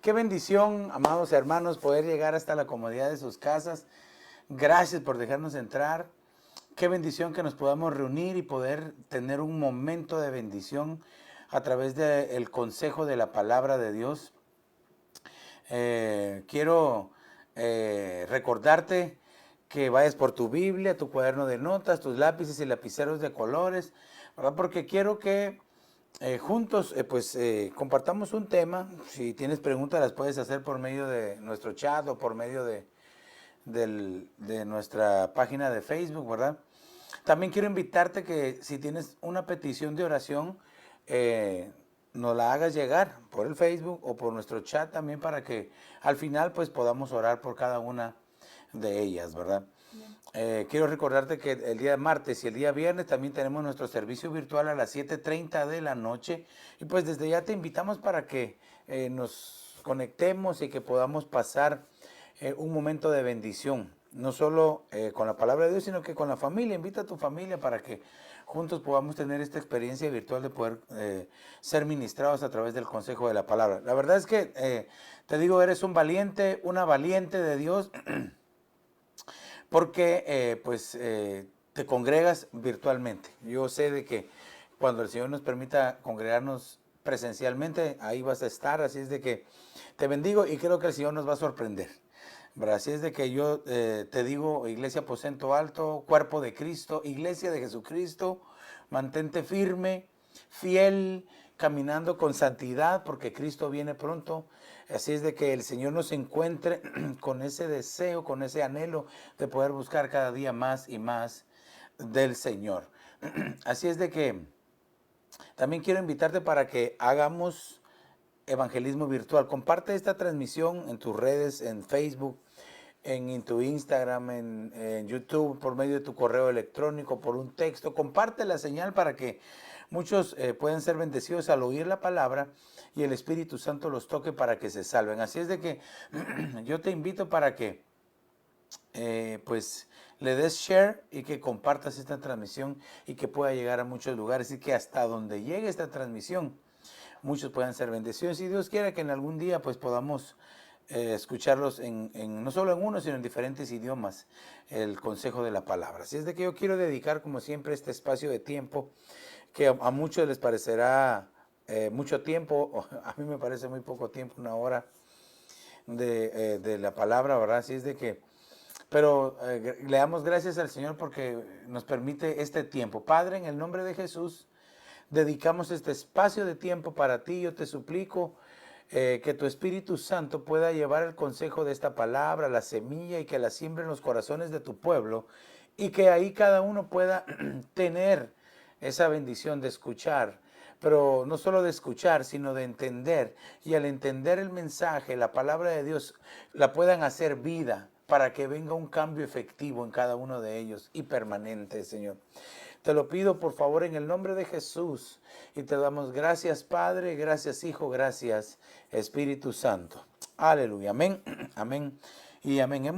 Qué bendición, amados hermanos, poder llegar hasta la comodidad de sus casas. Gracias por dejarnos entrar. Qué bendición que nos podamos reunir y poder tener un momento de bendición a través del consejo de la palabra de Dios. Quiero recordarte que vayas por tu Biblia, tu cuaderno de notas, tus lápices y lapiceros de colores, ¿verdad? Porque quiero que juntos compartamos un tema. Si tienes preguntas las puedes hacer por medio de nuestro chat o por medio de nuestra página de Facebook, ¿verdad? También quiero invitarte que si tienes una petición de oración, nos la hagas llegar por el Facebook o por nuestro chat también para que al final pues podamos orar por cada una de ellas, ¿verdad? Quiero recordarte que el día martes y el día viernes también tenemos nuestro servicio virtual a las 7:30 de la noche y pues desde ya te invitamos para que nos conectemos y que podamos pasar un momento de bendición, no solo con la palabra de Dios, sino que con la familia. Invita a tu familia para que juntos podamos tener esta experiencia virtual de poder ser ministrados a través del consejo de la palabra. La verdad es que te digo, eres un valiente, una valiente de Dios, porque te congregas virtualmente. Yo sé de que cuando el Señor nos permita congregarnos presencialmente, ahí vas a estar, así es de que te bendigo y creo que el Señor nos va a sorprender. ¿Verdad? Así es de que yo te digo, Iglesia Aposento Alto, Cuerpo de Cristo, Iglesia de Jesucristo, mantente firme, fiel, caminando con santidad, porque Cristo viene pronto. Así es de que el Señor nos encuentre con ese deseo, con ese anhelo de poder buscar cada día más y más del Señor. Así es de que también quiero invitarte para que hagamos evangelismo virtual. Comparte esta transmisión en tus redes, en Facebook, en tu Instagram, en YouTube, por medio de tu correo electrónico, por un texto. Comparte la señal para que muchos puedan ser bendecidos al oír la palabra y el Espíritu Santo los toque para que se salven. Así es de que yo te invito para que le des share y que compartas esta transmisión y que pueda llegar a muchos lugares y que hasta donde llegue esta transmisión muchos puedan ser bendecidos. Y Dios quiera que en algún día pues podamos escucharlos no solo en uno, sino en diferentes idiomas, el consejo de la palabra. Así es de que yo quiero dedicar, como siempre, este espacio de tiempo, que a muchos les parecerá mucho tiempo, a mí me parece muy poco tiempo, una hora de la palabra, ¿verdad? Así es de que, pero le damos gracias al Señor porque nos permite este tiempo. Padre, en el nombre de Jesús, dedicamos este espacio de tiempo para ti. Yo te suplico que tu Espíritu Santo pueda llevar el consejo de esta palabra, la semilla, y que la siembre en los corazones de tu pueblo, y que ahí cada uno pueda tener esa bendición de escuchar, pero no solo de escuchar, sino de entender, y al entender el mensaje, la palabra de Dios, la puedan hacer vida para que venga un cambio efectivo en cada uno de ellos y permanente, Señor. Te lo pido por favor en el nombre de Jesús y te damos gracias Padre, gracias Hijo, gracias Espíritu Santo. Aleluya, amén, amén y amén.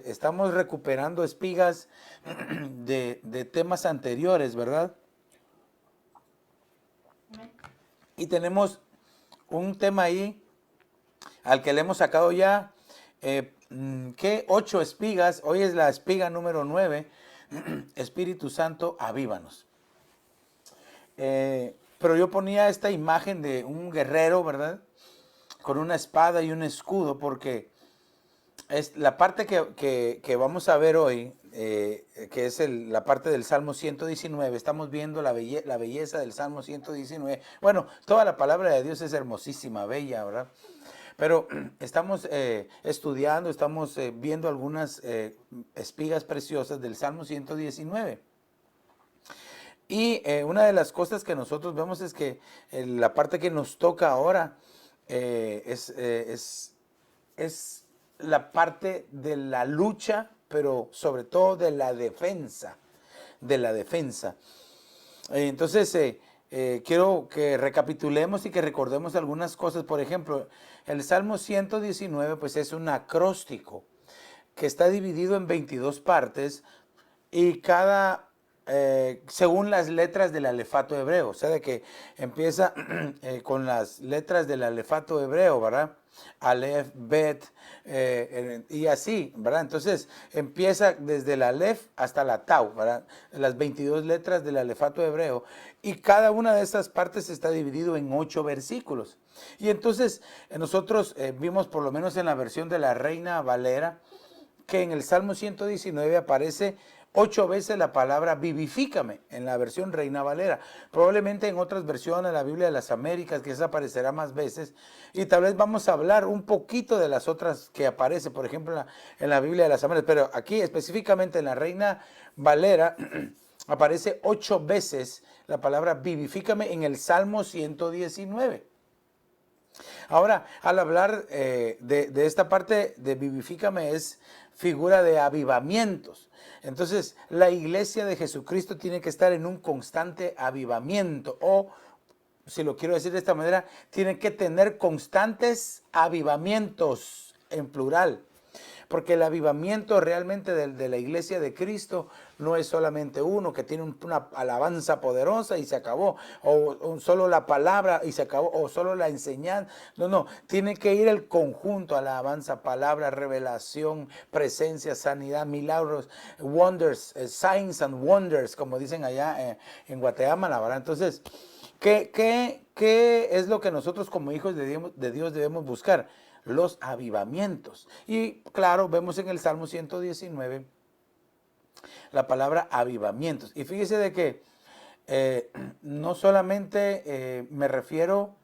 Estamos recuperando espigas de temas anteriores, ¿verdad? Y tenemos un tema ahí al que le hemos sacado ya, ¿qué? 8 espigas. Hoy es la espiga número 9. Espíritu Santo, avívanos. Pero yo ponía esta imagen de un guerrero, ¿verdad? Con una espada y un escudo, porque es la parte que vamos a ver hoy, que es la parte del Salmo 119. Estamos viendo la belleza del Salmo 119. Bueno, toda la palabra de Dios es hermosísima, bella, ¿verdad? Pero estamos estudiando, estamos viendo algunas espigas preciosas del Salmo 119. Y una de las cosas que nosotros vemos es que la parte que nos toca ahora es la parte de la lucha, pero sobre todo de la defensa, de la defensa. Entonces, quiero que recapitulemos y que recordemos algunas cosas. Por ejemplo, el Salmo 119 pues es un acróstico que está dividido en 22 partes y cada, según las letras del alefato hebreo, o sea, de que empieza con las letras del alefato hebreo, ¿verdad? Aleph, Bet, y así, ¿verdad? Entonces empieza desde la Aleph hasta la Tau, ¿verdad? Las 22 letras del alefato hebreo, y cada una de estas partes está dividido en 8 versículos. Y entonces nosotros vimos, por lo menos en la versión de la Reina Valera, que en el Salmo 119 aparece 8 veces la palabra vivifícame en la versión Reina Valera. Probablemente en otras versiones de la Biblia de las Américas quizás aparecerá más veces. Y tal vez vamos a hablar un poquito de las otras que aparece, por ejemplo, en la Biblia de las Américas. Pero aquí específicamente en la Reina Valera aparece 8 veces la palabra vivifícame en el Salmo 119. Ahora, al hablar de esta parte de vivifícame es figura de avivamientos. Entonces, la iglesia de Jesucristo tiene que estar en un constante avivamiento, o, si lo quiero decir de esta manera, tiene que tener constantes avivamientos en plural. Porque el avivamiento realmente de la iglesia de Cristo no es solamente uno que tiene una alabanza poderosa y se acabó, o solo la palabra y se acabó, o solo la enseñanza. No, tiene que ir el conjunto: alabanza, palabra, revelación, presencia, sanidad, milagros, wonders, signs and wonders, como dicen allá en Guatemala, la verdad. Entonces, ¿qué es lo que nosotros como hijos de Dios debemos buscar? Los avivamientos. Y claro, vemos en el Salmo 119 la palabra avivamientos. Y fíjese de que no solamente me refiero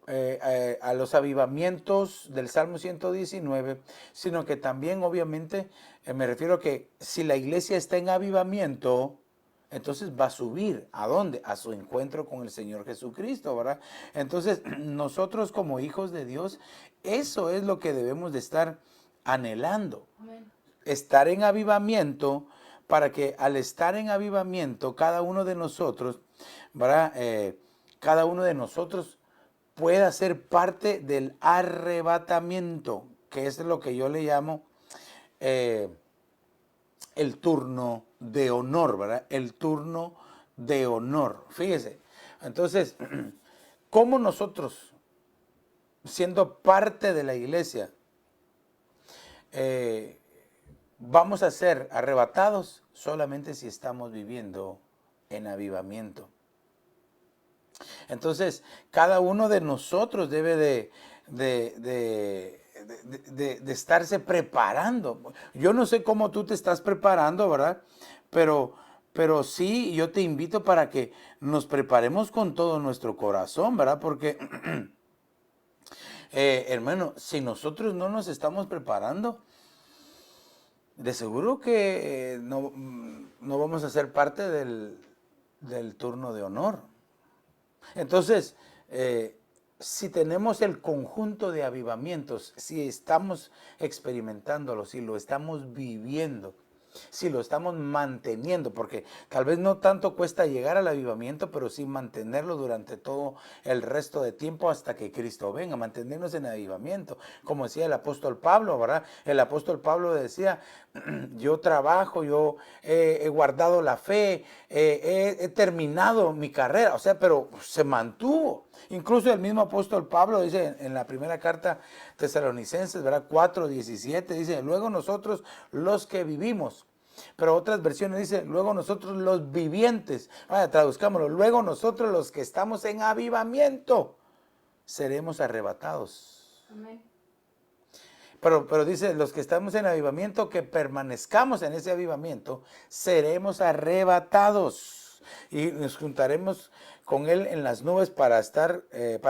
a los avivamientos del Salmo 119, sino que también obviamente me refiero a que si la iglesia está en avivamiento, entonces va a subir. ¿A dónde? A su encuentro con el Señor Jesucristo, ¿verdad? Entonces, nosotros como hijos de Dios, eso es lo que debemos de estar anhelando. Amén. Estar en avivamiento, para que al estar en avivamiento, cada uno de nosotros, ¿verdad? Cada uno de nosotros pueda ser parte del arrebatamiento, que es lo que yo le llamo el turno de honor, ¿verdad? El turno de honor. Fíjese. Entonces, ¿cómo nosotros, siendo parte de la iglesia, vamos a ser arrebatados? Solamente si estamos viviendo en avivamiento. Entonces, cada uno de nosotros debe de estarse preparando. Yo no sé cómo tú te estás preparando, ¿verdad? Pero sí, yo te invito para que nos preparemos con todo nuestro corazón, ¿verdad? Porque, hermano, si nosotros no nos estamos preparando, de seguro que no vamos a ser parte del turno de honor. Entonces, si tenemos el conjunto de avivamientos, si estamos experimentándolo, si lo estamos viviendo, si lo estamos manteniendo, porque tal vez no tanto cuesta llegar al avivamiento, pero sí mantenerlo durante todo el resto de tiempo hasta que Cristo venga, mantenernos en avivamiento, como decía el apóstol Pablo, ¿verdad? El apóstol Pablo decía: yo trabajo, yo he guardado la fe, he terminado mi carrera, o sea, pero se mantuvo. Incluso el mismo apóstol Pablo dice en la primera carta Tesalonicenses, ¿verdad? 4:17, dice: luego nosotros los que vivimos. Pero otras versiones dice: luego nosotros los vivientes. Vaya, traduzcámoslo: luego nosotros los que estamos en avivamiento seremos arrebatados. Amén. Pero dice: los que estamos en avivamiento, que permanezcamos en ese avivamiento, seremos arrebatados y nos juntaremos con Él en las nubes para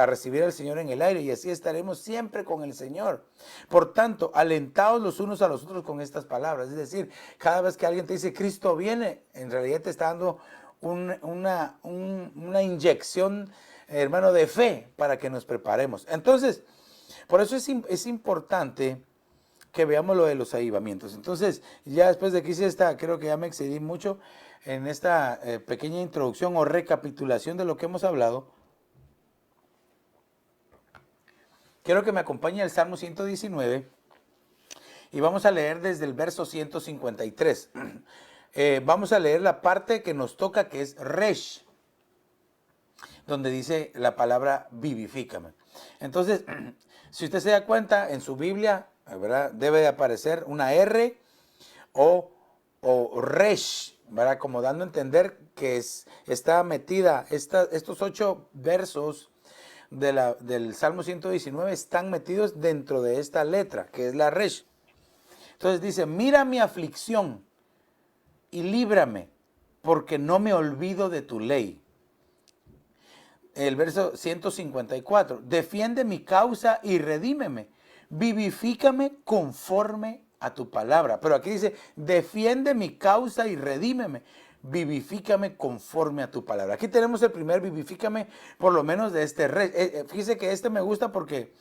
recibir al Señor en el aire, y así estaremos siempre con el Señor. Por tanto, alentaos los unos a los otros con estas palabras. Es decir, cada vez que alguien te dice Cristo viene, en realidad te está dando una inyección, hermano, de fe para que nos preparemos. Entonces, por eso es importante que veamos lo de los avivamientos. Entonces, ya después de que hice creo que ya me excedí mucho en esta pequeña introducción o recapitulación de lo que hemos hablado. Quiero que me acompañe al Salmo 119 y vamos a leer desde el verso 153. Vamos a leer la parte que nos toca, que es Resh, donde dice la palabra vivifícame. Entonces, Si usted se da cuenta, en su Biblia, ¿verdad?, debe de aparecer una R o resh, ¿verdad?, como dando a entender que está metida, estos 8 versos del Salmo 119 están metidos dentro de esta letra, que es la resh. Entonces dice, mira mi aflicción y líbrame, porque no me olvido de tu ley. El verso 154, defiende mi causa y redímeme, vivifícame conforme a tu palabra. Pero aquí dice, defiende mi causa y redímeme, vivifícame conforme a tu palabra. Aquí tenemos el primer vivifícame, por lo menos de este rey. Fíjese que este me gusta porque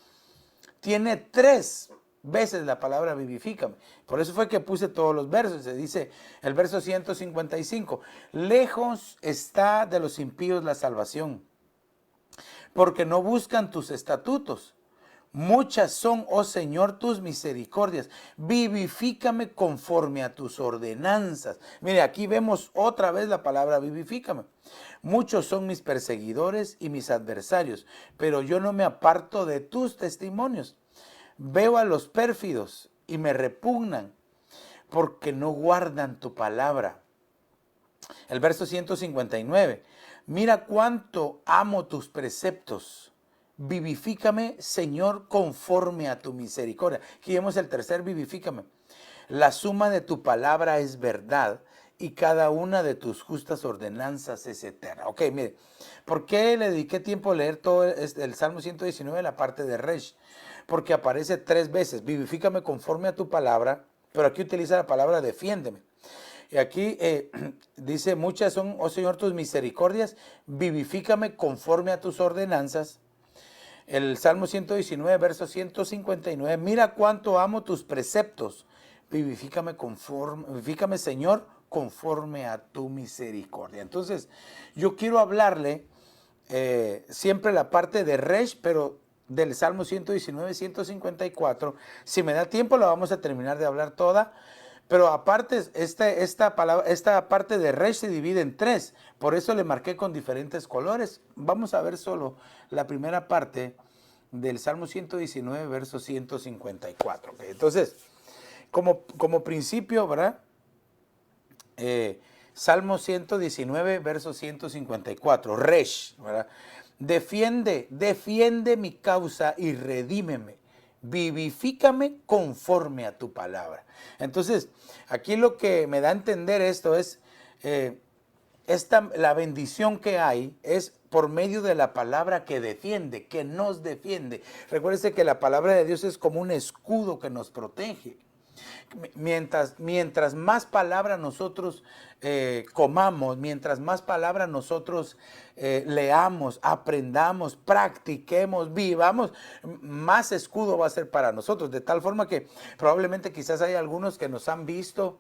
tiene 3 veces la palabra vivifícame. Por eso fue que puse todos los versos. Se dice el verso 155, lejos está de los impíos la salvación, porque no buscan tus estatutos. Muchas son, oh Señor, tus misericordias. Vivifícame conforme a tus ordenanzas. Mire, aquí vemos otra vez la palabra vivifícame. Muchos son mis perseguidores y mis adversarios, pero yo no me aparto de tus testimonios. Veo a los pérfidos y me repugnan, porque no guardan tu palabra. El verso 159. Mira cuánto amo tus preceptos. Vivifícame, Señor, conforme a tu misericordia. Aquí vemos el tercer vivifícame. La suma de tu palabra es verdad y cada una de tus justas ordenanzas es eterna. Ok, mire, ¿por qué le dediqué tiempo a leer todo el Salmo 119, la parte de Resh? Porque aparece 3 veces, vivifícame conforme a tu palabra, pero aquí utiliza la palabra defiéndeme. Y aquí dice, muchas son, oh Señor, tus misericordias, vivifícame conforme a tus ordenanzas. El Salmo 119, verso 159, mira cuánto amo tus preceptos, vivifícame Señor, conforme a tu misericordia. Entonces, yo quiero hablarle siempre la parte de Resh, pero del Salmo 119, 154. Si me da tiempo, la vamos a terminar de hablar toda. Pero aparte, esta parte de Resh se divide en 3. Por eso le marqué con diferentes colores. Vamos a ver solo la primera parte del Salmo 119, verso 154. Okay, entonces, como principio, ¿verdad? Salmo 119, verso 154. Resh, ¿verdad? Defiende mi causa y redímeme. Vivifícame conforme a tu palabra. Entonces, aquí lo que me da a entender esto es, la bendición que hay es por medio de la palabra que defiende, que nos defiende. Recuérdese que la palabra de Dios es como un escudo que nos protege. Mientras más palabra nosotros comamos, mientras más palabra nosotros leamos, aprendamos, practiquemos, vivamos, más escudo va a ser para nosotros. De tal forma que probablemente quizás hay algunos que nos han visto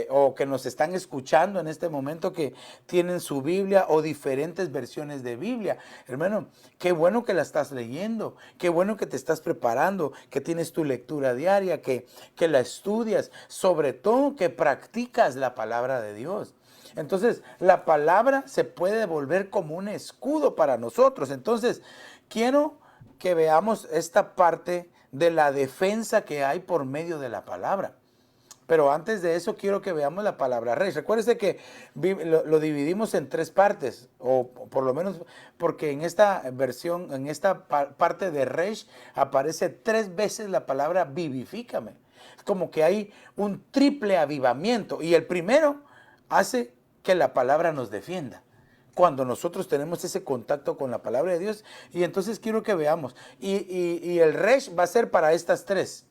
o que nos están escuchando en este momento que tienen su Biblia o diferentes versiones de Biblia. Hermano, qué bueno que la estás leyendo, qué bueno que te estás preparando, que tienes tu lectura diaria, que la estudias, sobre todo que practicas la palabra de Dios. Entonces, la palabra se puede volver como un escudo para nosotros. Entonces, quiero que veamos esta parte de la defensa que hay por medio de la palabra. Pero antes de eso quiero que veamos la palabra Resh. Recuérdese que lo dividimos en 3 partes, o por lo menos porque en esta versión, en esta parte de Resh aparece 3 veces la palabra vivifícame. Es como que hay un triple avivamiento y el primero hace que la palabra nos defienda. Cuando nosotros tenemos ese contacto con la palabra de Dios, y entonces quiero que veamos. Y el Resh va a ser para estas 3.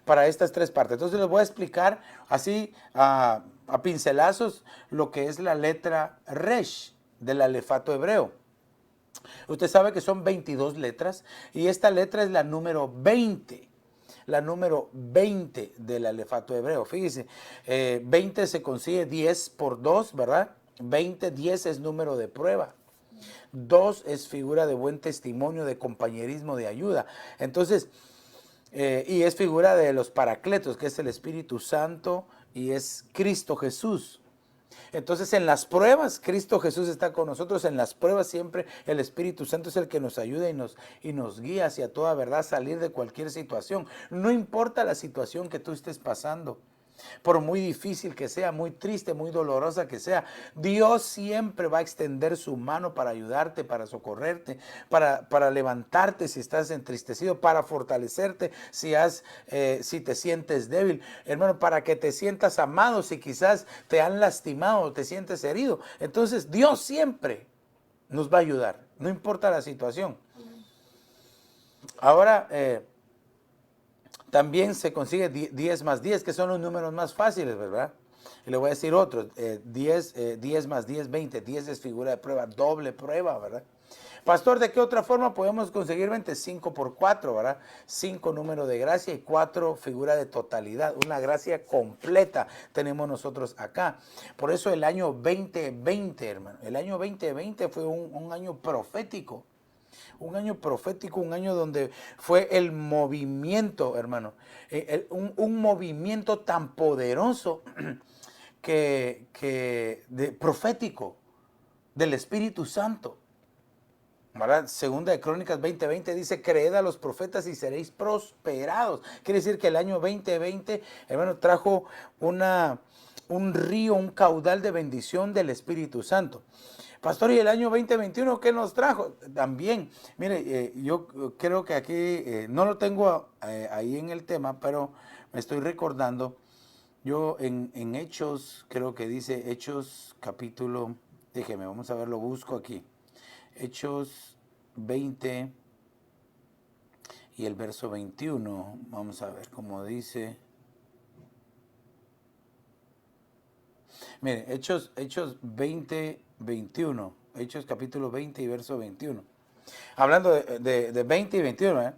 Para estas 3 partes. Entonces les voy a explicar así a pincelazos lo que es la letra Resh del alefato hebreo. Usted sabe que son 22 letras y esta letra es la número 20. La número 20 del alefato hebreo. Fíjese, 20 se consigue 10 por 2, ¿verdad? 20, 10 es número de prueba. 2 es figura de buen testimonio, de compañerismo, de ayuda. Entonces, y es figura de los paracletos, que es el Espíritu Santo y es Cristo Jesús. Entonces en las pruebas, Cristo Jesús está con nosotros. En las pruebas siempre el Espíritu Santo es el que nos ayuda y nos guía hacia toda verdad, salir de cualquier situación. No importa la situación que tú estés pasando, por muy difícil que sea, muy triste, muy dolorosa que sea, Dios siempre va a extender su mano para ayudarte, para socorrerte, para levantarte si estás entristecido, para fortalecerte si te sientes débil, hermano, para que te sientas amado si quizás te han lastimado o te sientes herido. Entonces Dios siempre nos va a ayudar, no importa la situación. Ahora, también se consigue 10 más 10, que son los números más fáciles, ¿verdad? Y le voy a decir otro, 10 más 10, 20. 10 es figura de prueba, doble prueba, ¿verdad? Pastor, ¿de qué otra forma podemos conseguir 25 por 4, ¿verdad? 5 número de gracia y 4 figura de totalidad. Una gracia completa tenemos nosotros acá. Por eso el año 2020, hermano, el año 2020 fue un año profético. Un año profético, un año donde fue el movimiento, hermano, un movimiento tan poderoso profético del Espíritu Santo. ¿Verdad? Segunda de Crónicas 20:20 dice: creed a los profetas y seréis prosperados. Quiere decir que el año 2020, hermano, trajo un río, un caudal de bendición del Espíritu Santo. Pastor, ¿y el año 2021 qué nos trajo? También, mire, yo creo que aquí, no lo tengo ahí en el tema, pero me estoy recordando, yo en Hechos, creo que dice Hechos capítulo, déjeme, vamos a ver, lo busco aquí. Hechos 20 y el verso 21, vamos a ver cómo dice. Mire, Hechos 20, 21, Hechos capítulo 20 y verso 21. Hablando de 20 y 21,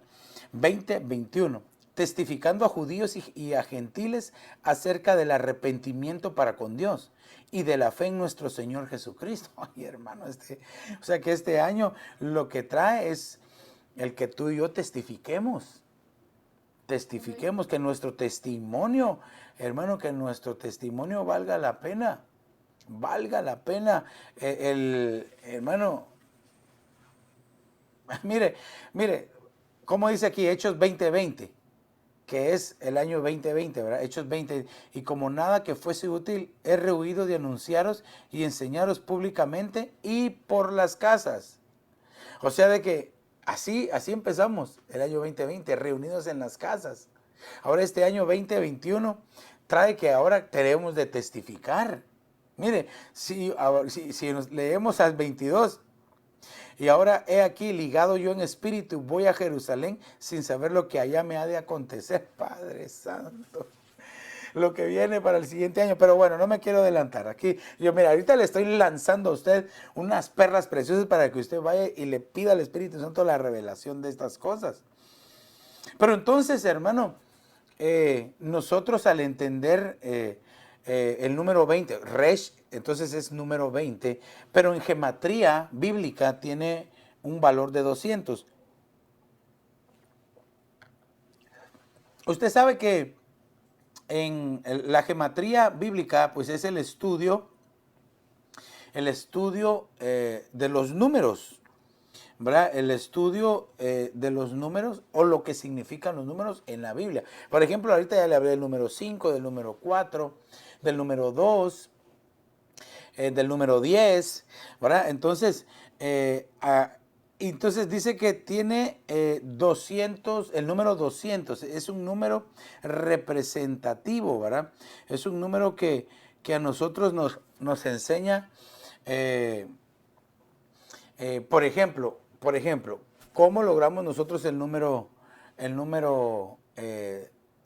20, 21. Testificando a judíos y a gentiles acerca del arrepentimiento para con Dios y de la fe en nuestro Señor Jesucristo. Ay, hermano, o sea que este año lo que trae es el que tú y yo testifiquemos, que nuestro testimonio, hermano, que nuestro testimonio valga la pena, hermano, mire, como dice aquí Hechos 20:20, que es el año 2020, ¿verdad? Hechos 20, y como nada que fuese útil, he rehuido de anunciaros y enseñaros públicamente y por las casas. O sea, de que así empezamos el año 2020, reunidos en las casas. Ahora este año 2021 trae que ahora tenemos de testificar. Mire, si nos leemos al 22, y ahora he aquí ligado yo en espíritu, voy a Jerusalén sin saber lo que allá me ha de acontecer. Padre Santo, lo que viene para el siguiente año. Pero bueno, no me quiero adelantar. Aquí, mira, ahorita le estoy lanzando a usted unas perlas preciosas para que usted vaya y le pida al Espíritu Santo la revelación de estas cosas. Pero entonces, hermano, nosotros al entender el número 20, Resh, entonces es número 20, pero en gematría bíblica tiene un valor de 200. Usted sabe que en la gematría bíblica, pues es el estudio de los números, ¿verdad? El estudio de los números o lo que significan los números en la Biblia. Por ejemplo, ahorita ya le hablé del número 5, del número 4, del número 2, del número 10, ¿verdad? Entonces, entonces dice que tiene 200, el número 200 es un número representativo, ¿verdad? Es un número que a nosotros nos enseña, por ejemplo, ¿cómo logramos nosotros el número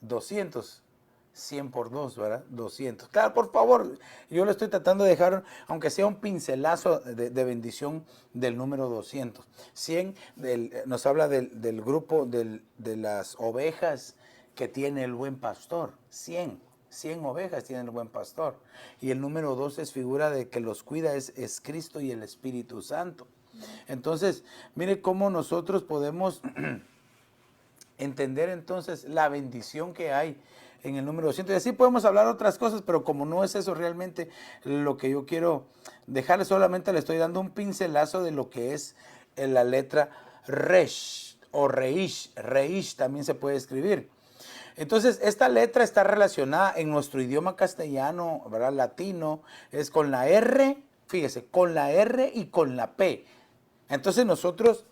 200? 100 por 2, ¿verdad? 200. Claro, por favor, yo le estoy tratando de dejar, aunque sea un pincelazo de bendición del número 200. 100 nos habla del grupo de las ovejas que tiene el buen pastor. 100 ovejas tiene el buen pastor. Y el número 2 es figura de que los cuida, es Cristo y el Espíritu Santo. Entonces, mire cómo nosotros podemos entender entonces la bendición que hay en el número 200. Y así podemos hablar otras cosas, pero como no es eso realmente lo que yo quiero dejarle, solamente le estoy dando un pincelazo de lo que es la letra Resh o Reish. Reish también se puede escribir. Entonces, esta letra está relacionada en nuestro idioma castellano, ¿verdad? Latino, es con la R, fíjese, con la R y con la P. Entonces nosotros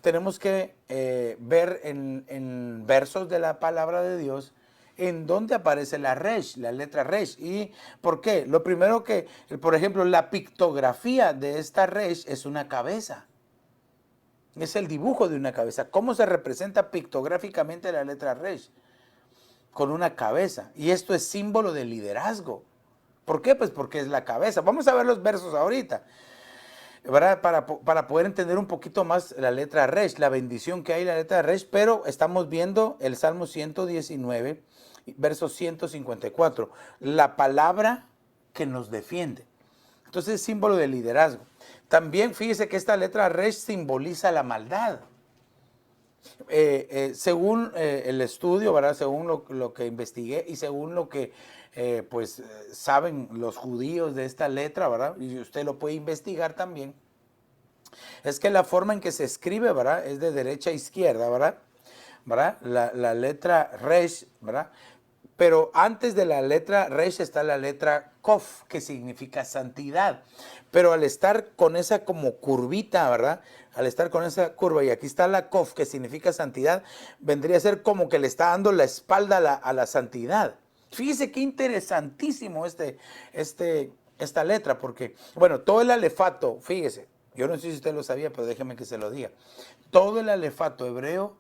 tenemos que ver en versos de la palabra de Dios en dónde aparece la Resh, la letra Resh. ¿Y por qué? Lo primero que, por ejemplo, la pictografía de esta Resh es una cabeza. Es el dibujo de una cabeza. ¿Cómo se representa pictográficamente la letra Resh? Con una cabeza. Y esto es símbolo de liderazgo. ¿Por qué? Pues porque es la cabeza. Vamos a ver los versos ahorita, ¿verdad? Para poder entender un poquito más la letra Resh, la bendición que hay en la letra Resh, pero estamos viendo el Salmo 119, verso 154, la palabra que nos defiende. Entonces es símbolo de liderazgo. También fíjese que esta letra Resh simboliza la maldad. Según el estudio, ¿verdad? Según lo que investigué y según lo que saben los judíos de esta letra, ¿verdad? Y usted lo puede investigar también. Es que la forma en que se escribe, ¿verdad? Es de derecha a izquierda, ¿verdad? ¿Verdad? La letra Resh, ¿verdad? Pero antes de la letra Resh está la letra Kof, que significa santidad. Pero al estar con esa como curvita, ¿verdad? Al estar con esa curva, y aquí está la Kof, que significa santidad, vendría a ser como que le está dando la espalda a la santidad. Fíjese qué interesantísimo esta letra, porque, bueno, todo el alefato, fíjese, yo no sé si usted lo sabía, pero déjeme que se lo diga. Todo el alefato hebreo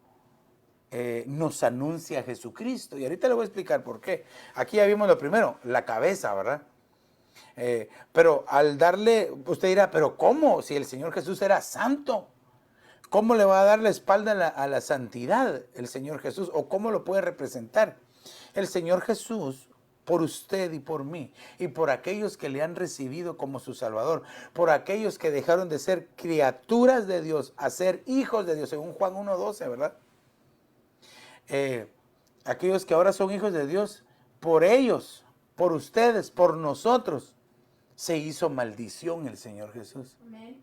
nos anuncia a Jesucristo. Y ahorita le voy a explicar por qué. Aquí ya vimos lo primero, la cabeza, ¿verdad? Pero al darle, usted dirá, pero ¿cómo? Si el Señor Jesús era santo, ¿cómo le va a dar la espalda a la santidad el Señor Jesús? ¿O cómo lo puede representar? El Señor Jesús, por usted y por mí, y por aquellos que le han recibido como su Salvador, por aquellos que dejaron de ser criaturas de Dios a ser hijos de Dios, según Juan 1:12, ¿verdad? Aquellos que ahora son hijos de Dios, por ellos, por ustedes, por nosotros, se hizo maldición el Señor Jesús. Amén.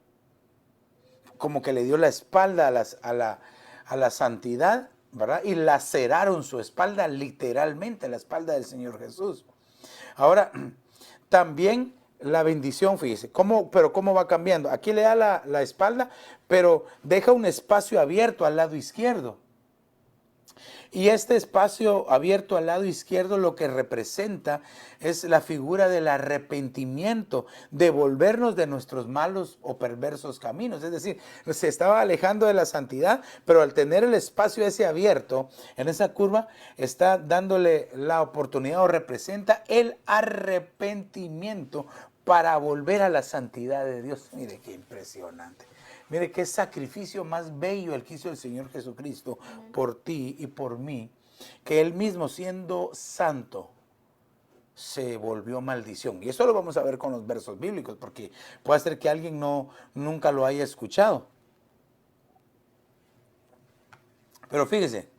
Como que le dio la espalda a la santidad, ¿verdad? Y laceraron su espalda, literalmente, la espalda del Señor Jesús. Ahora, también la bendición, fíjese, pero cómo va cambiando. Aquí le da la espalda, pero deja un espacio abierto al lado izquierdo. Y este espacio abierto al lado izquierdo lo que representa es la figura del arrepentimiento, de volvernos de nuestros malos o perversos caminos. Es decir, se estaba alejando de la santidad, pero al tener el espacio ese abierto, en esa curva, está dándole la oportunidad o representa el arrepentimiento para volver a la santidad de Dios. Mire qué impresionante. Mire qué sacrificio más bello el que hizo el Señor Jesucristo por ti y por mí, que Él mismo siendo santo se volvió maldición. Y eso lo vamos a ver con los versos bíblicos, porque puede ser que alguien nunca lo haya escuchado. Pero fíjese,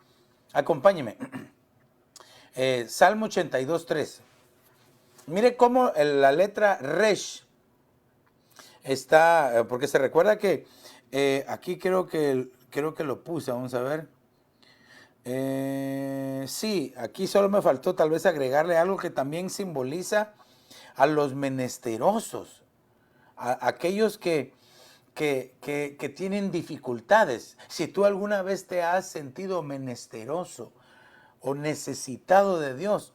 acompáñeme. Salmo 82:3. Mire cómo la letra Resh está, porque se recuerda que aquí creo que lo puse, vamos a ver. Sí, aquí solo me faltó tal vez agregarle algo que también simboliza a los menesterosos, a aquellos que tienen dificultades. Si tú alguna vez te has sentido menesteroso o necesitado de Dios,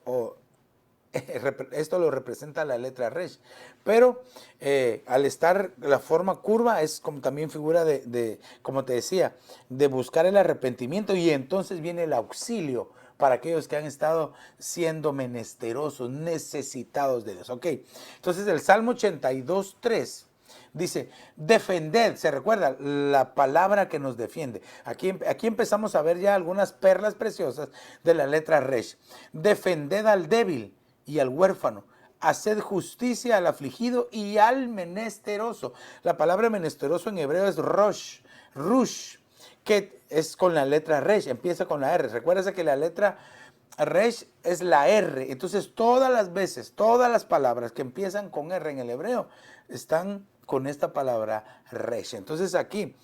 esto lo representa la letra Resh, pero al estar la forma curva es como también figura como te decía, de buscar el arrepentimiento, y entonces viene el auxilio para aquellos que han estado siendo menesterosos, necesitados de Dios. Ok, entonces el Salmo 82:3 dice, defended, se recuerda la palabra que nos defiende. Aquí empezamos a ver ya algunas perlas preciosas de la letra Resh. Defended al débil y al huérfano, haced justicia al afligido y al menesteroso. La palabra menesteroso en hebreo es rush, que es con la letra Resh, empieza con la R. Recuérdese que la letra Resh es la R. Entonces todas las veces, todas las palabras que empiezan con R en el hebreo están con esta palabra Resh. Entonces aquí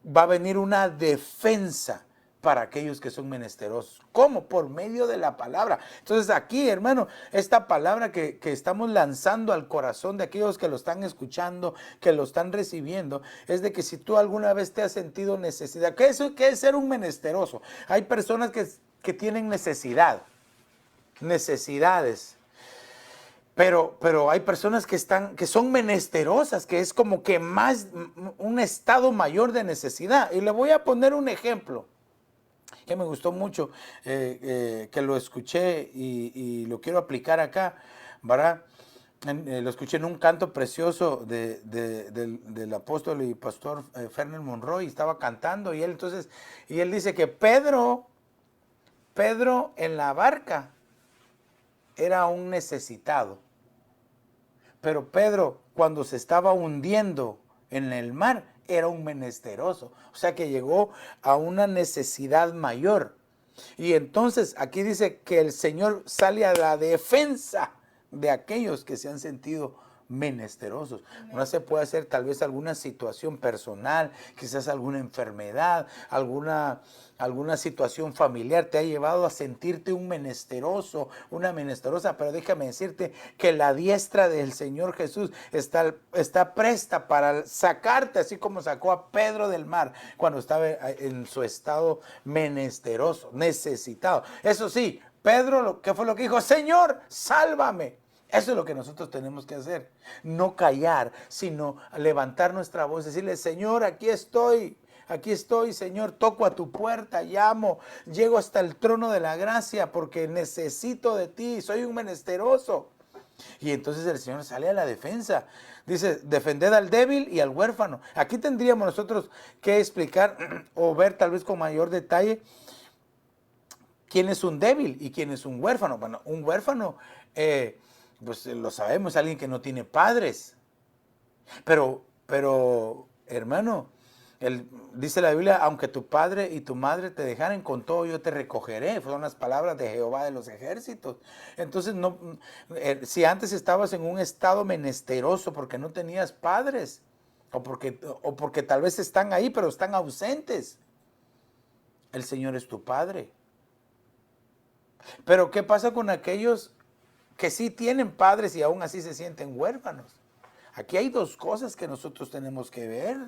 va a venir una defensa para aquellos que son menesterosos. ¿Cómo? Por medio de la palabra. Entonces aquí, hermano, esta palabra que estamos lanzando al corazón de aquellos que lo están escuchando, que lo están recibiendo, es de que si tú alguna vez te has sentido necesidad, ¿qué es ser un menesteroso? Hay personas que tienen necesidades. Pero hay personas que son menesterosas, que es como que más un estado mayor de necesidad. Y le voy a poner un ejemplo que me gustó mucho, que lo escuché y lo quiero aplicar acá, ¿verdad? Lo escuché en un canto precioso del apóstol y pastor Fernel Monroy, estaba cantando y él dice que Pedro en la barca era un necesitado, pero Pedro cuando se estaba hundiendo en el mar era un menesteroso, o sea que llegó a una necesidad mayor. Y entonces aquí dice que el Señor sale a la defensa de aquellos que se han sentido menesterosos. No se puede hacer tal vez alguna situación personal, quizás alguna enfermedad, alguna situación familiar te ha llevado a sentirte un menesteroso, una menesterosa, pero déjame decirte que la diestra del Señor Jesús está presta para sacarte, así como sacó a Pedro del mar cuando estaba en su estado menesteroso, necesitado. Eso sí, Pedro, ¿qué fue lo que dijo? Señor, sálvame. Eso es lo que nosotros tenemos que hacer. No callar, sino levantar nuestra voz, decirle, Señor, aquí estoy, Señor, toco a tu puerta, llamo, llego hasta el trono de la gracia porque necesito de ti, soy un menesteroso. Y entonces el Señor sale a la defensa. Dice, defended al débil y al huérfano. Aquí tendríamos nosotros que explicar o ver tal vez con mayor detalle quién es un débil y quién es un huérfano. Bueno, un huérfano, pues lo sabemos, alguien que no tiene padres. Pero hermano, dice la Biblia, aunque tu padre y tu madre te dejaren, con todo yo te recogeré. Fueron las palabras de Jehová de los ejércitos. Entonces, si antes estabas en un estado menesteroso porque no tenías padres, o porque tal vez están ahí, pero están ausentes, el Señor es tu Padre. Pero ¿qué pasa con aquellos que sí tienen padres y aún así se sienten huérfanos? Aquí hay dos cosas que nosotros tenemos que ver.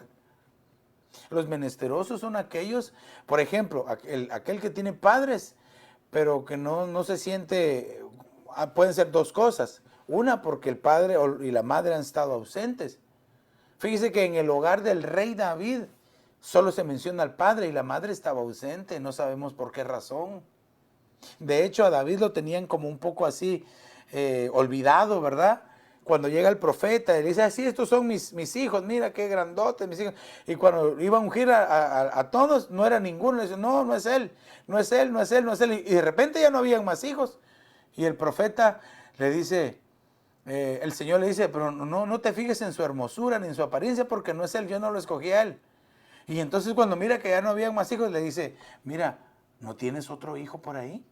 Los menesterosos son aquellos, por ejemplo, aquel que tiene padres, pero que no se siente, pueden ser dos cosas. Una, porque el padre y la madre han estado ausentes. Fíjese que en el hogar del rey David solo se menciona al padre y la madre estaba ausente, no sabemos por qué razón. De hecho, a David lo tenían como un poco así olvidado, ¿verdad? Cuando llega el profeta, él dice, así, estos son mis hijos, mira qué grandotes mis hijos. Y cuando iba a ungir a todos, no era ninguno. Le dice, no es él, no es él, no es él, no es él. Y de repente ya no habían más hijos. Y el profeta le dice, el Señor le dice, pero no te fijes en su hermosura ni en su apariencia, porque no es él, yo no lo escogí a él. Y entonces cuando mira que ya no habían más hijos, le dice, mira, ¿no tienes otro hijo por ahí?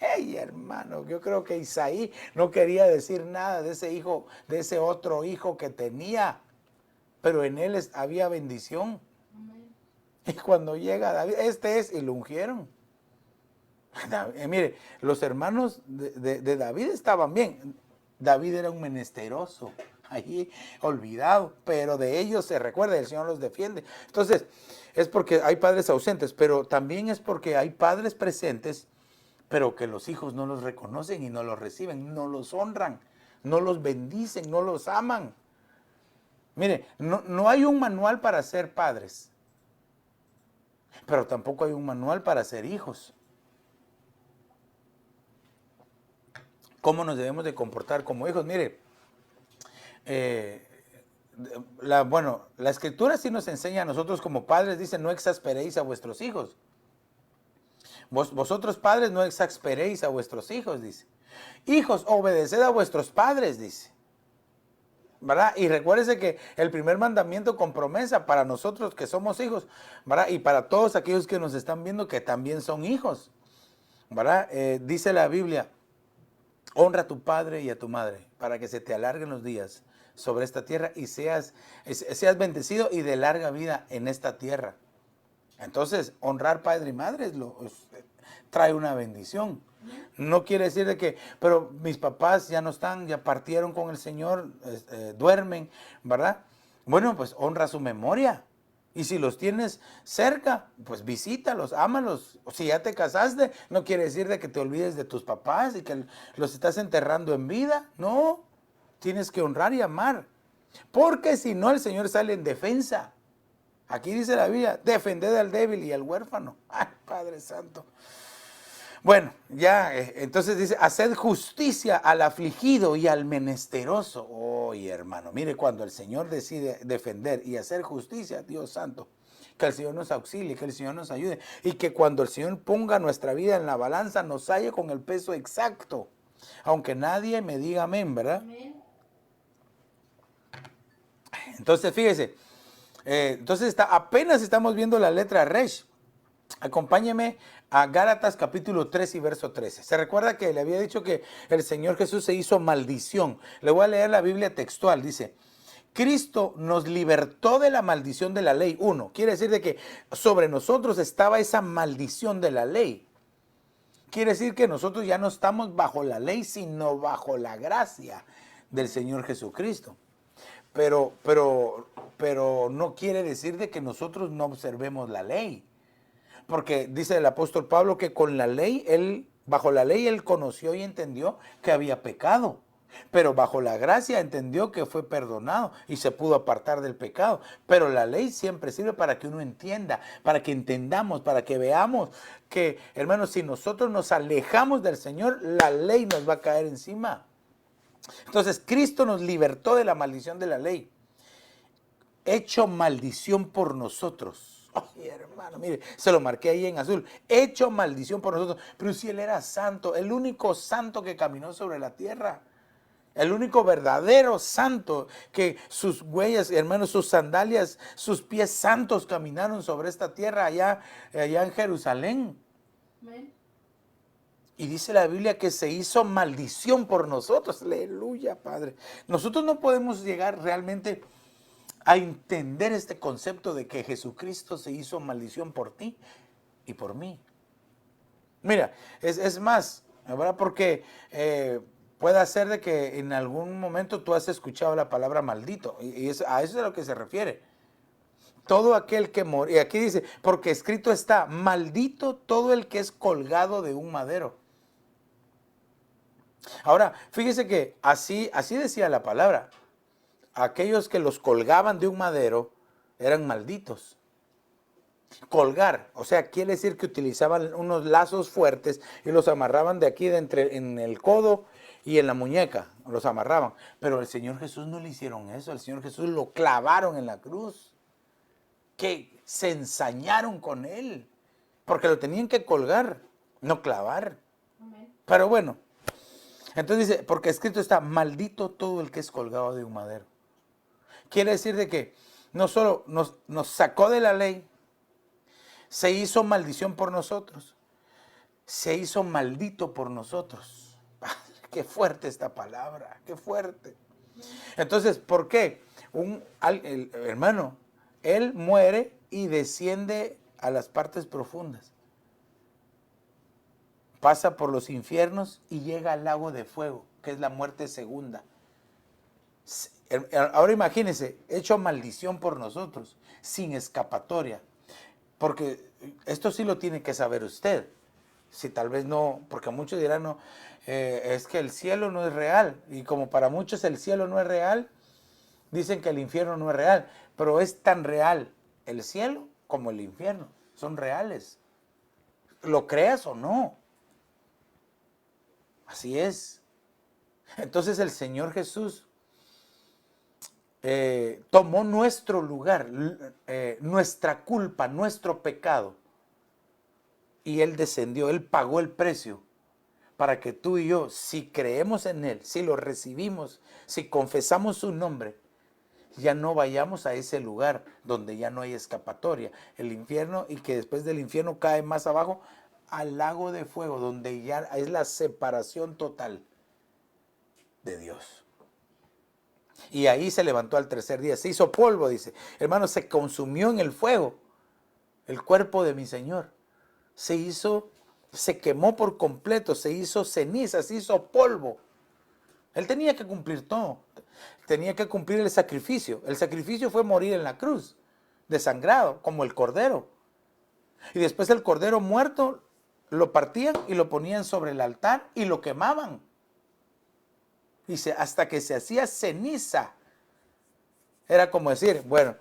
Hey, hermano, yo creo que Isaí no quería decir nada de ese hijo, de ese otro hijo que tenía, pero en él había bendición. Y cuando llega David, y lo ungieron. Mire, los hermanos de David estaban bien. David era un menesteroso, allí olvidado, pero de ellos se recuerda, el Señor los defiende. Entonces, es porque hay padres ausentes, pero también es porque hay padres presentes, pero que los hijos no los reconocen y no los reciben, no los honran, no los bendicen, no los aman. Mire, no hay un manual para ser padres, pero tampoco hay un manual para ser hijos. ¿Cómo nos debemos de comportar como hijos? Mire, la Escritura sí nos enseña a nosotros como padres, dice, no exasperéis a vuestros hijos. Vosotros padres no exasperéis a vuestros hijos, dice. Hijos, obedeced a vuestros padres, dice. ¿Verdad? Y recuérdese que el primer mandamiento con promesa para nosotros que somos hijos, ¿verdad? Y para todos aquellos que nos están viendo que también son hijos, ¿verdad? Dice la Biblia, honra a tu padre y a tu madre para que se te alarguen los días sobre esta tierra y seas bendecido y de larga vida en esta tierra. Entonces, honrar padre y madre trae una bendición. No quiere decir de que, pero mis papás ya no están, ya partieron con el Señor, duermen, ¿verdad? Bueno, pues honra su memoria. Y si los tienes cerca, pues visítalos, ámalos. O si ya te casaste, no quiere decir de que te olvides de tus papás y que los estás enterrando en vida. No, tienes que honrar y amar. Porque si no, el Señor sale en defensa. Aquí dice la Biblia, defended al débil y al huérfano. Ay, Padre Santo. Bueno, ya, entonces dice, haced justicia al afligido y al menesteroso. Oye, hermano, mire, cuando el Señor decide defender y hacer justicia, Dios santo, que el Señor nos auxilie, que el Señor nos ayude y que cuando el Señor ponga nuestra vida en la balanza, nos halle con el peso exacto. Aunque nadie me diga amén, ¿verdad? Amén. Entonces, fíjese, apenas estamos viendo la letra Resh. Acompáñeme a Gálatas capítulo 3 y verso 13. Se recuerda que le había dicho que el Señor Jesús se hizo maldición. Le voy a leer la Biblia textual. Dice, Cristo nos libertó de la maldición de la ley. Uno, quiere decir de que sobre nosotros estaba esa maldición de la ley. Quiere decir que nosotros ya no estamos bajo la ley, sino bajo la gracia del Señor Jesucristo. Pero no quiere decir de que nosotros no observemos la ley. Porque dice el apóstol Pablo que con la ley, bajo la ley él conoció y entendió que había pecado. Pero bajo la gracia entendió que fue perdonado y se pudo apartar del pecado. Pero la ley siempre sirve para que uno entienda, para que entendamos, para que veamos que, hermanos, si nosotros nos alejamos del Señor, la ley nos va a caer encima. Entonces, Cristo nos libertó de la maldición de la ley, hecho maldición por nosotros. Ay, hermano, mire, se lo marqué ahí en azul. Hecho maldición por nosotros. Pero si Él era santo, el único santo que caminó sobre la tierra. El único verdadero santo que sus huellas, hermanos, sus sandalias, sus pies santos caminaron sobre esta tierra allá en Jerusalén. Amén. Y dice la Biblia que se hizo maldición por nosotros. Aleluya, Padre. Nosotros no podemos llegar realmente a entender este concepto de que Jesucristo se hizo maldición por ti y por mí. Mira, es más, ¿verdad? Porque puede ser de que en algún momento tú has escuchado la palabra maldito, y a eso es a lo que se refiere. Todo aquel que muere, y aquí dice, porque escrito está, maldito todo el que es colgado de un madero. Ahora, fíjese que así decía la palabra. Aquellos que los colgaban de un madero eran malditos. Colgar, o sea, quiere decir que utilizaban unos lazos fuertes y los amarraban de aquí en el codo y en la muñeca, los amarraban. Pero al Señor Jesús no le hicieron eso, al Señor Jesús lo clavaron en la cruz, que se ensañaron con Él, porque lo tenían que colgar, no clavar. Amén. Pero bueno, entonces dice, porque escrito está, maldito todo el que es colgado de un madero. Quiere decir de que no solo nos sacó de la ley, se hizo maldición por nosotros, se hizo maldito por nosotros. Qué fuerte esta palabra, qué fuerte. Entonces, ¿por qué? Hermano, Él muere y desciende a las partes profundas. Pasa por los infiernos y llega al lago de fuego, que es la muerte segunda. Ahora imagínense, hecho maldición por nosotros, sin escapatoria. Porque esto sí lo tiene que saber usted. Si tal vez no, porque muchos dirán, no, es que el cielo no es real. Y como para muchos el cielo no es real, dicen que el infierno no es real. Pero es tan real el cielo como el infierno. Son reales. Lo creas o no. Así es. Entonces el Señor Jesús tomó nuestro lugar, nuestra culpa, nuestro pecado. Y Él descendió, Él pagó el precio para que tú y yo, si creemos en Él, si lo recibimos, si confesamos su nombre, ya no vayamos a ese lugar donde ya no hay escapatoria, el infierno, y que después del infierno cae más abajo al lago de fuego, donde ya es la separación total de Dios. Y ahí se levantó al tercer día, se hizo polvo, dice. Hermano, se consumió en el fuego el cuerpo de mi Señor. Se quemó por completo, se hizo ceniza, se hizo polvo. Él tenía que cumplir todo. Tenía que cumplir el sacrificio. El sacrificio fue morir en la cruz, desangrado, como el cordero. Y después el cordero muerto lo partían y lo ponían sobre el altar y lo quemaban. Dice, hasta que se hacía ceniza. Era como decir, bueno,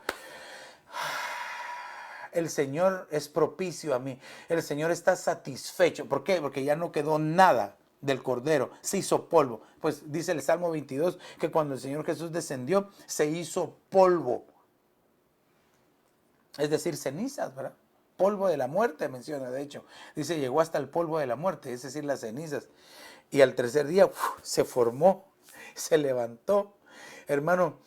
el Señor es propicio a mí. El Señor está satisfecho. ¿Por qué? Porque ya no quedó nada del cordero. Se hizo polvo. Pues dice el Salmo 22 que cuando el Señor Jesús descendió, se hizo polvo. Es decir, cenizas, ¿verdad? Polvo de la muerte menciona, de hecho. Dice, llegó hasta el polvo de la muerte, es decir, las cenizas. Y al tercer día se formó, se levantó. Hermano,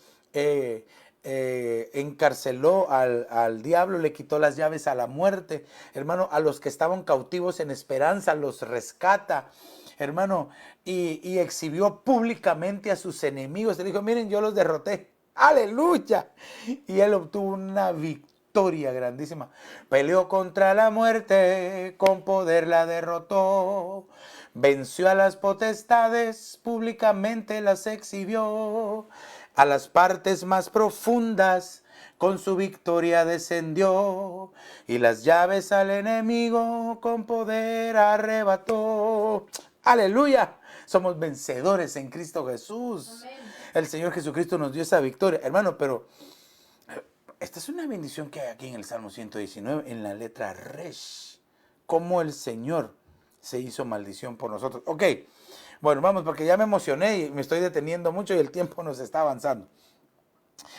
encarceló al diablo, le quitó las llaves a la muerte. Hermano, a los que estaban cautivos en esperanza, los rescata. Hermano, y exhibió públicamente a sus enemigos. Le dijo, miren, yo los derroté. ¡Aleluya! Y él obtuvo una victoria grandísima. Peleó contra la muerte, con poder la derrotó. Venció a las potestades, públicamente las exhibió. A las partes más profundas, con su victoria descendió. Y las llaves al enemigo, con poder arrebató. ¡Aleluya! Somos vencedores en Cristo Jesús. Amén. El Señor Jesucristo nos dio esa victoria. Hermano, pero esta es una bendición que hay aquí en el Salmo 119, en la letra Resh. Cómo el Señor se hizo maldición por nosotros. Ok, bueno, vamos, porque ya me emocioné y me estoy deteniendo mucho y el tiempo nos está avanzando.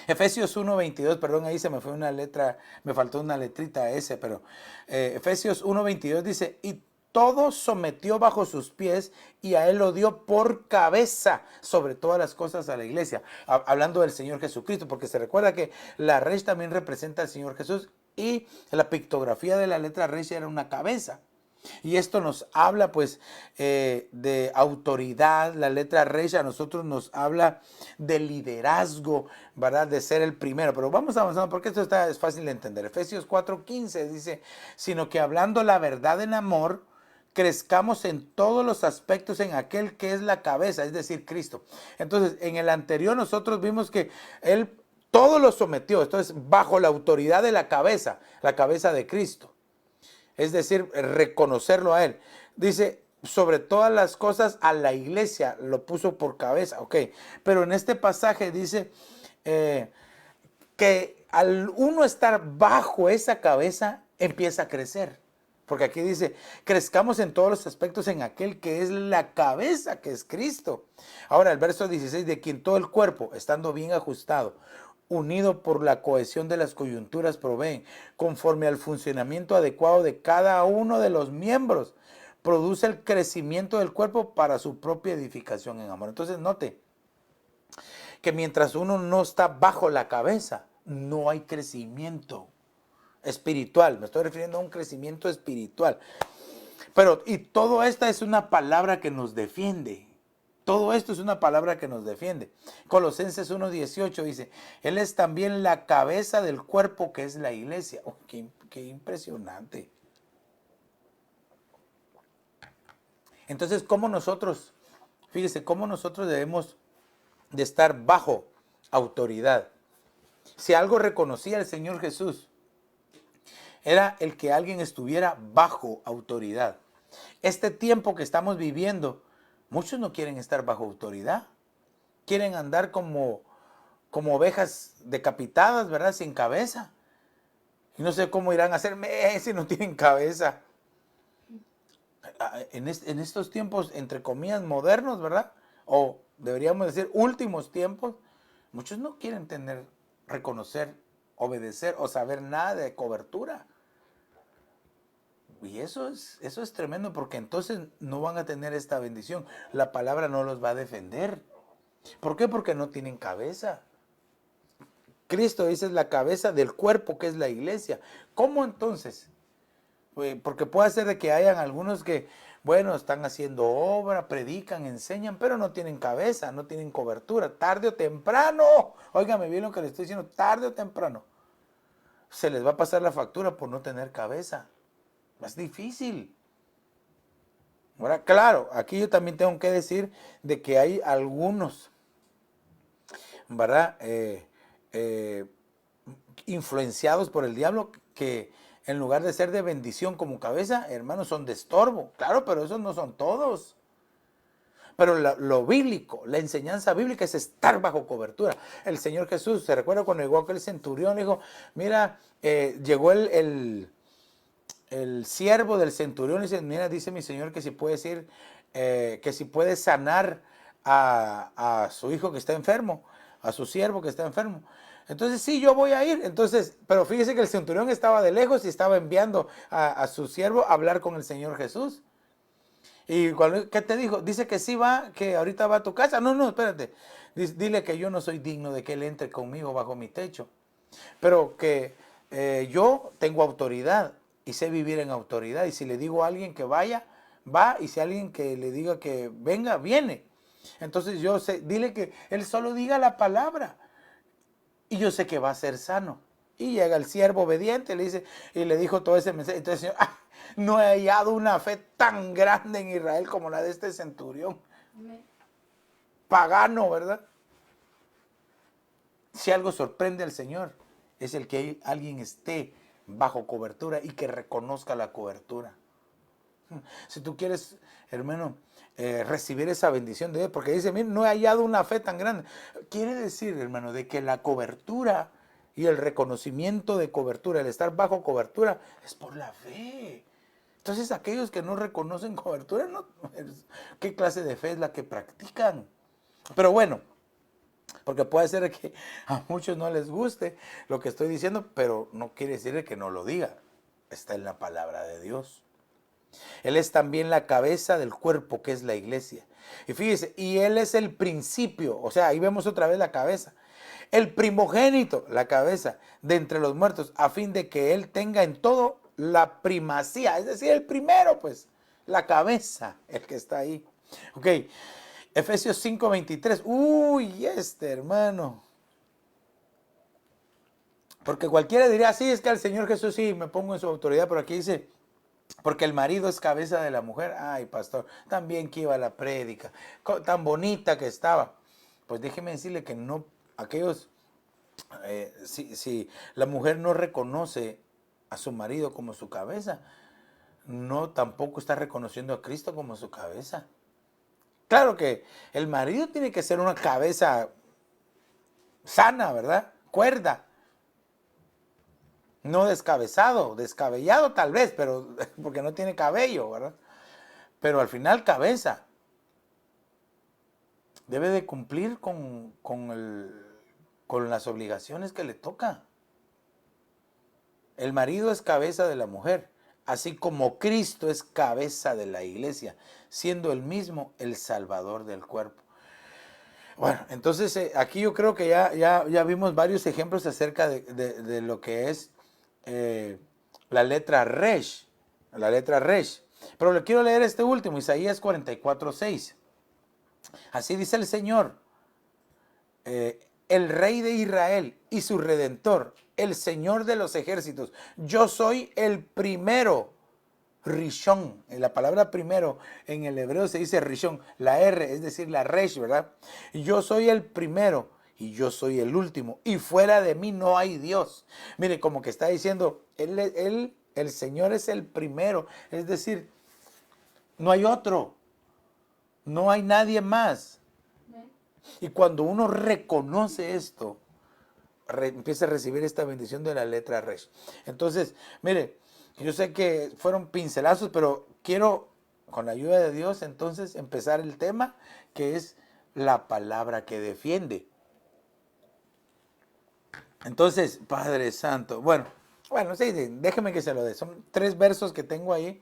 Efesios 1:22, perdón, ahí se me fue una letra, me faltó una letrita ese, pero Efesios 1:22 dice, y todo sometió bajo sus pies y a él lo dio por cabeza sobre todas las cosas a la iglesia. Hablando del Señor Jesucristo, porque se recuerda que la Resh también representa al Señor Jesús y la pictografía de la letra Resh era una cabeza. Y esto nos habla pues de autoridad. La letra Resh a nosotros nos habla de liderazgo, ¿verdad? De ser el primero. Pero vamos avanzando porque esto es fácil de entender. Efesios 4:15 dice, sino que hablando la verdad en amor, crezcamos en todos los aspectos en aquel que es la cabeza, es decir, Cristo. Entonces, en el anterior nosotros vimos que Él todo lo sometió. Esto es bajo la autoridad de la cabeza de Cristo. Es decir, reconocerlo a Él. Dice, sobre todas las cosas a la iglesia, lo puso por cabeza, ok. Pero en este pasaje dice que al uno estar bajo esa cabeza, empieza a crecer. Porque aquí dice, crezcamos en todos los aspectos en aquel que es la cabeza, que es Cristo. Ahora, el verso 16, de quien todo el cuerpo, estando bien ajustado, unido por la cohesión de las coyunturas, proveen, conforme al funcionamiento adecuado de cada uno de los miembros, produce el crecimiento del cuerpo para su propia edificación en amor. Entonces, note que mientras uno no está bajo la cabeza, no hay crecimiento espiritual. Me estoy refiriendo a un crecimiento espiritual. Pero, y todo esta es una palabra que nos defiende. Todo esto es una palabra que nos defiende. Colosenses 1:18 dice, Él es también la cabeza del cuerpo que es la iglesia. Oh, qué impresionante. Entonces, ¿cómo nosotros, fíjese, cómo nosotros debemos de estar bajo autoridad? Si algo reconocía el Señor Jesús, era el que alguien estuviera bajo autoridad. Este tiempo que estamos viviendo, muchos no quieren estar bajo autoridad. Quieren andar como ovejas decapitadas, ¿verdad? Sin cabeza. Y no sé cómo irán a hacerme si no tienen cabeza. En estos tiempos, entre comillas, modernos, ¿verdad? O deberíamos decir últimos tiempos, muchos no quieren reconocer, obedecer o saber nada de cobertura. Y eso es tremendo porque entonces no van a tener esta bendición. La palabra no los va a defender. ¿Por qué? Porque no tienen cabeza. Cristo dice es la cabeza del cuerpo que es la iglesia. ¿Cómo entonces Porque puede ser de que hayan algunos que, bueno, están haciendo obra, predican, enseñan, pero no tienen cabeza, no tienen cobertura. Tarde o temprano, óigame bien lo que le estoy diciendo, tarde o temprano, se les va a pasar la factura por no tener cabeza. Es difícil. Ahora, claro, aquí yo también tengo que decir de que hay algunos, ¿verdad? Influenciados por el diablo que en lugar de ser de bendición como cabeza, hermanos, son de estorbo. Claro, pero esos no son todos. Pero lo bíblico, la enseñanza bíblica es estar bajo cobertura. El Señor Jesús, se recuerda cuando llegó aquel centurión, dijo, mira, llegó el siervo del centurión y dice, mira, dice mi Señor que si puede decir, que si puede sanar a su hijo que está enfermo, a su siervo que está enfermo. Entonces sí, yo voy a ir. Entonces, pero fíjese que el centurión estaba de lejos y estaba enviando a su siervo a hablar con el Señor Jesús. ¿Y qué te dijo? Dice que sí va, que ahorita va a tu casa. No, no, espérate. Dile que yo no soy digno de que él entre conmigo bajo mi techo. Pero que yo tengo autoridad y sé vivir en autoridad. Y si le digo a alguien que vaya, va. Y si a alguien que le diga que venga, viene. Entonces yo sé, dile que él solo diga la palabra. Y yo sé que va a ser sano. Y llega el siervo obediente, le dice, y le dijo todo ese mensaje. Entonces el Señor, no he hallado una fe tan grande en Israel como la de este centurión. Pagano, ¿verdad? Si algo sorprende al Señor, es el que alguien esté bajo cobertura y que reconozca la cobertura. Si tú quieres, hermano, recibir esa bendición de Dios, porque dice, mira, no he hallado una fe tan grande. Quiere decir, hermano, de que la cobertura y el reconocimiento de cobertura, el estar bajo cobertura, es por la fe. Entonces, aquellos que no reconocen cobertura, no, ¿qué clase de fe es la que practican? Pero bueno, porque puede ser que a muchos no les guste lo que estoy diciendo, pero no quiere decir que no lo diga. Está en la palabra de Dios. Él es también la cabeza del cuerpo que es la iglesia. Y fíjese, y Él es el principio, o sea, ahí vemos otra vez la cabeza. El primogénito, la cabeza, de entre los muertos, a fin de que Él tenga en todo la primacía, es decir, el primero, pues, la cabeza, el que está ahí. Ok, Efesios 5:23, uy, hermano. Porque cualquiera diría, sí, es que al Señor Jesús sí, me pongo en su autoridad, pero aquí dice, porque el marido es cabeza de la mujer. Ay, pastor, tan bien que iba la prédica, tan bonita que estaba. Pues déjeme decirle que no, aquellos, si la mujer no reconoce a su marido como su cabeza, no tampoco está reconociendo a Cristo como su cabeza. Claro que el marido tiene que ser una cabeza sana, ¿verdad? Cuerda. No descabezado, descabellado tal vez, pero porque no tiene cabello, ¿verdad? Pero al final cabeza. Debe de cumplir con las obligaciones que le toca. El marido es cabeza de la mujer, así como Cristo es cabeza de la iglesia, siendo él mismo el salvador del cuerpo. Bueno, entonces aquí yo creo que ya vimos varios ejemplos acerca de lo que es la letra Resh. La letra Resh. Pero le quiero leer este último, Isaías 44:6. Así dice el Señor, el Rey de Israel y su Redentor, el Señor de los ejércitos. Yo soy el primero, Rishon. La palabra primero en el hebreo se dice Rishon, la R, es decir, la Resh, ¿verdad? Yo soy el primero y yo soy el último. Y fuera de mí no hay Dios. Mire, como que está diciendo, el Señor es el primero. Es decir, no hay otro. No hay nadie más. Y cuando uno reconoce esto, empieza a recibir esta bendición de la letra Resh. Entonces, mire, yo sé que fueron pincelazos, pero quiero, con la ayuda de Dios, entonces empezar el tema que es la palabra que defiende. Entonces, Padre Santo, bueno, sí, déjeme que se lo dé. Son 3 versos que tengo ahí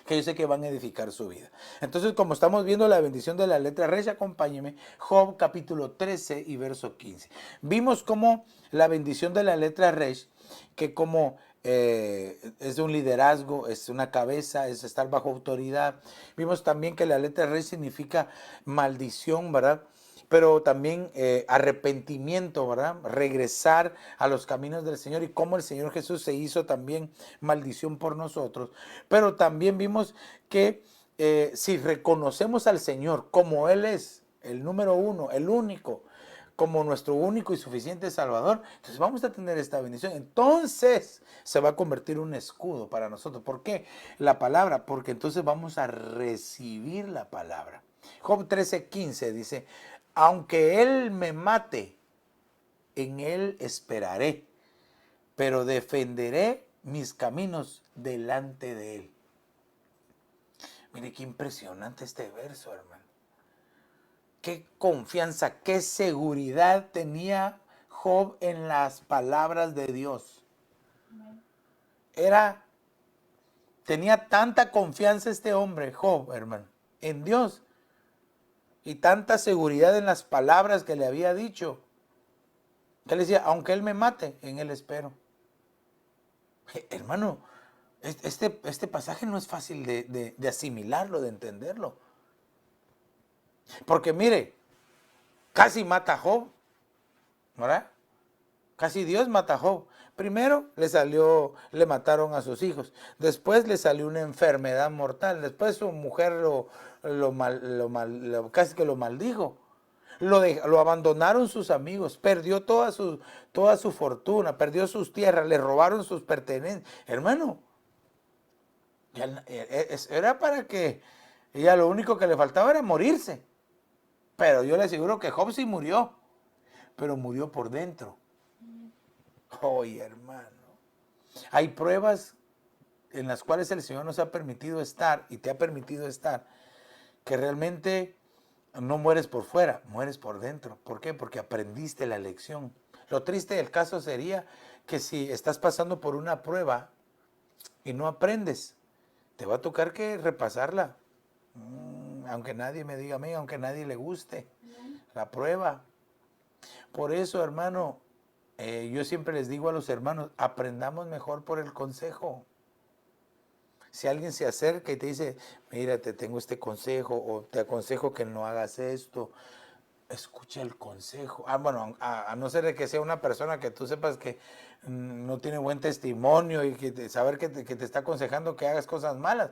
que yo sé que van a edificar su vida. Entonces, como estamos viendo la bendición de la letra Resh, acompáñeme, Job capítulo 13 y verso 15. Vimos como la bendición de la letra Resh, que como es un liderazgo, es una cabeza, es estar bajo autoridad. Vimos también que la letra R significa maldición, ¿verdad? Pero también arrepentimiento, ¿verdad? Regresar a los caminos del Señor y cómo el Señor Jesús se hizo también maldición por nosotros. Pero también vimos que si reconocemos al Señor como Él es, el número uno, el único, como nuestro único y suficiente Salvador, entonces vamos a tener esta bendición. Entonces se va a convertir en un escudo para nosotros. ¿Por qué? La palabra, porque entonces vamos a recibir la palabra. Job 13:15 dice, aunque Él me mate, en Él esperaré, pero defenderé mis caminos delante de Él. Mire qué impresionante este verso, hermano. Qué confianza, qué seguridad tenía Job en las palabras de Dios. Tenía tanta confianza este hombre, Job, hermano, en Dios, y tanta seguridad en las palabras que le había dicho, que él decía, aunque Él me mate, en Él espero. Hermano, este pasaje no es fácil de asimilarlo, de entenderlo. Porque mire, casi mata a Job, ¿verdad? Casi Dios mata a Job. Primero le mataron a sus hijos. Después le salió una enfermedad mortal. Después su mujer casi que lo maldijo. Lo abandonaron sus amigos. Perdió toda su fortuna. Perdió sus tierras. Le robaron sus pertenencias. Hermano, era para que ella lo único que le faltaba era morirse. Pero yo le aseguro que Job sí murió. Pero murió por dentro. Oye, hermano, hay pruebas en las cuales el Señor nos ha permitido estar y te ha permitido estar, que realmente no mueres por fuera, mueres por dentro. ¿Por qué? Porque aprendiste la lección. Lo triste del caso sería que si estás pasando por una prueba y no aprendes, te va a tocar que repasarla. Aunque nadie me diga a mí, aunque nadie le guste la prueba. Por eso, hermano, yo siempre les digo a los hermanos, aprendamos mejor por el consejo. Si alguien se acerca y te dice, mira, te tengo este consejo o te aconsejo que no hagas esto, escucha el consejo. Bueno, a no ser de que sea una persona que tú sepas que no tiene buen testimonio y saber que te está aconsejando que hagas cosas malas.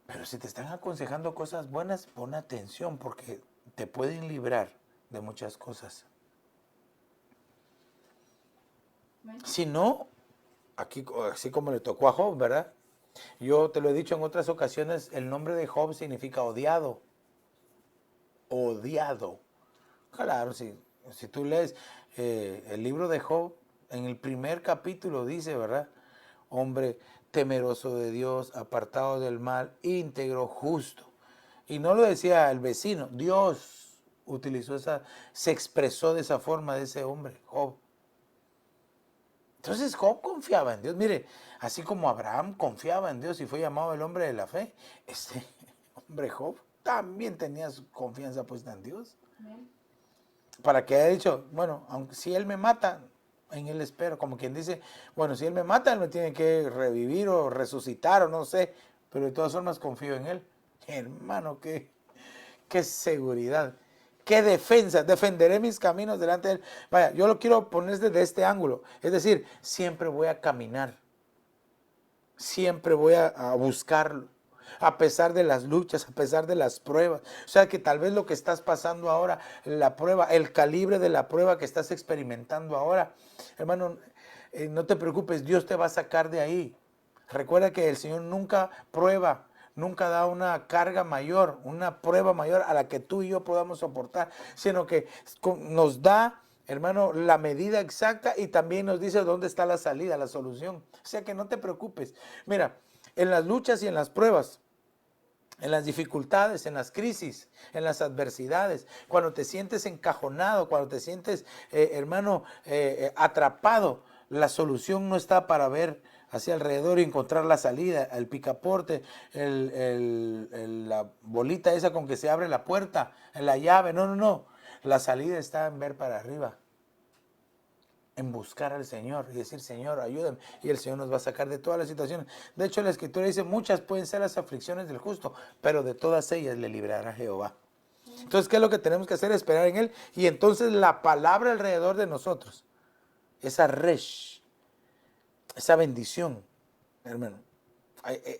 Pero si te están aconsejando cosas buenas, pon atención porque te pueden librar de muchas cosas. Si no, aquí, así como le tocó a Job, ¿verdad? Yo te lo he dicho en otras ocasiones, el nombre de Job significa odiado. Odiado. Claro, si tú lees el libro de Job, en el primer capítulo dice, ¿verdad? Hombre temeroso de Dios, apartado del mal, íntegro, justo. Y no lo decía el vecino, Dios utilizó se expresó de esa forma de ese hombre, Job. Entonces Job confiaba en Dios. Mire, así como Abraham confiaba en Dios y fue llamado el hombre de la fe, este hombre Job también tenía su confianza puesta en Dios. Bien. Para que haya dicho, bueno, aunque si Él me mata, en Él espero. Como quien dice, bueno, si Él me mata, Él me tiene que revivir o resucitar o no sé, pero de todas formas confío en Él. Hermano, qué seguridad. ¿Qué defensa? Defenderé mis caminos delante de Él. Vaya, yo lo quiero poner desde este ángulo. Es decir, siempre voy a caminar. Siempre voy a buscarlo. A pesar de las luchas, a pesar de las pruebas. O sea que tal vez lo que estás pasando ahora, la prueba, el calibre de la prueba que estás experimentando ahora, hermano, no te preocupes, Dios te va a sacar de ahí. Recuerda que el Señor nunca prueba. Nunca da una carga mayor, una prueba mayor a la que tú y yo podamos soportar, sino que nos da, hermano, la medida exacta y también nos dice dónde está la salida, la solución. O sea que no te preocupes. Mira, en las luchas y en las pruebas, en las dificultades, en las crisis, en las adversidades, cuando te sientes encajonado, cuando te sientes, hermano, atrapado, la solución no está para ver hacia alrededor y encontrar la salida, el picaporte, la bolita esa con que se abre la puerta, la llave. No. La salida está en ver para arriba. en buscar al Señor y decir, Señor, ayúdame. Y el Señor nos va a sacar de todas las situaciones. De hecho, la Escritura dice, muchas pueden ser las aflicciones del justo, pero de todas ellas le librará Jehová. Entonces, ¿qué es lo que tenemos que hacer? Esperar en Él. Y entonces la palabra alrededor de nosotros, esa resh, esa bendición, hermano,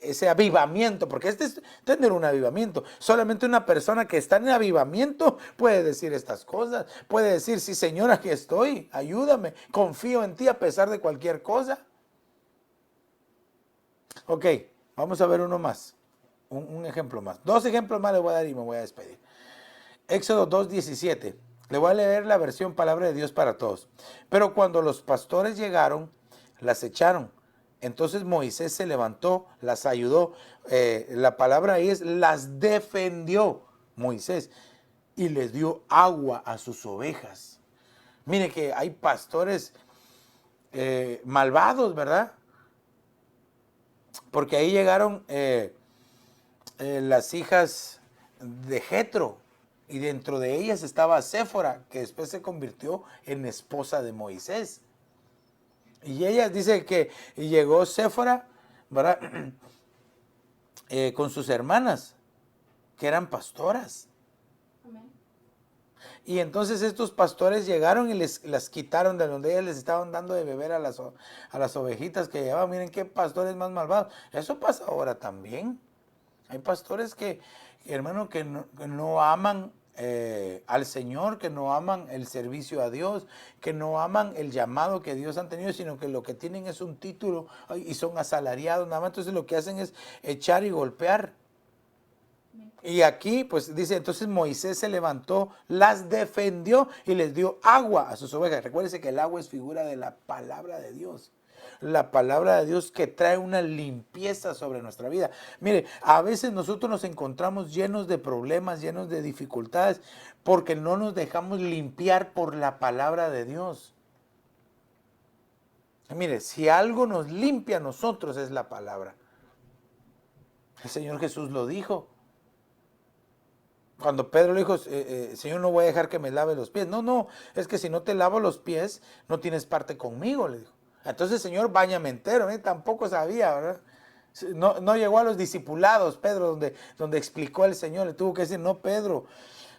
ese avivamiento, porque este es tener un avivamiento. Solamente una persona que está en avivamiento puede decir estas cosas. Puede decir, sí, Señor, aquí estoy, ayúdame, confío en ti a pesar de cualquier cosa. Ok, vamos a ver uno más, un ejemplo más. 2 ejemplos más le voy a dar y me voy a despedir. Éxodo 2:17. Le voy a leer la versión Palabra de Dios para todos. Pero cuando los pastores llegaron, las echaron. Entonces Moisés se levantó, las ayudó. La palabra ahí es, las defendió Moisés y les dio agua a sus ovejas. Mire que hay pastores malvados, ¿verdad? Porque ahí llegaron las hijas de Jetro. Y dentro de ellas estaba Séfora, que después se convirtió en esposa de Moisés. Y ella dice que llegó Séfora, ¿verdad? Con sus hermanas, que eran pastoras. Amén. Y entonces estos pastores llegaron y las quitaron de donde ellas les estaban dando de beber a las ovejitas que llevaban. Miren qué pastores más malvados. Eso pasa ahora también. Hay pastores que hermano, que no aman al Señor, que no aman el servicio a Dios, que no aman el llamado que Dios han tenido, sino que lo que tienen es un título y son asalariados nada más. Entonces lo que hacen es echar y golpear. Y aquí pues dice, entonces Moisés se levantó, las defendió y les dio agua a sus ovejas. Recuérdense que el agua es figura de la palabra de Dios. La palabra de Dios que trae una limpieza sobre nuestra vida. Mire, a veces nosotros nos encontramos llenos de problemas, llenos de dificultades, porque no nos dejamos limpiar por la palabra de Dios. Mire, si algo nos limpia a nosotros es la palabra. El Señor Jesús lo dijo. Cuando Pedro le dijo, Señor, no voy a dejar que me lave los pies. No, es que si no te lavo los pies, no tienes parte conmigo, le dijo. Entonces, Señor, báñame entero. Tampoco sabía, ¿verdad? No llegó a los discipulados, Pedro, donde explicó el Señor. Le tuvo que decir, no, Pedro,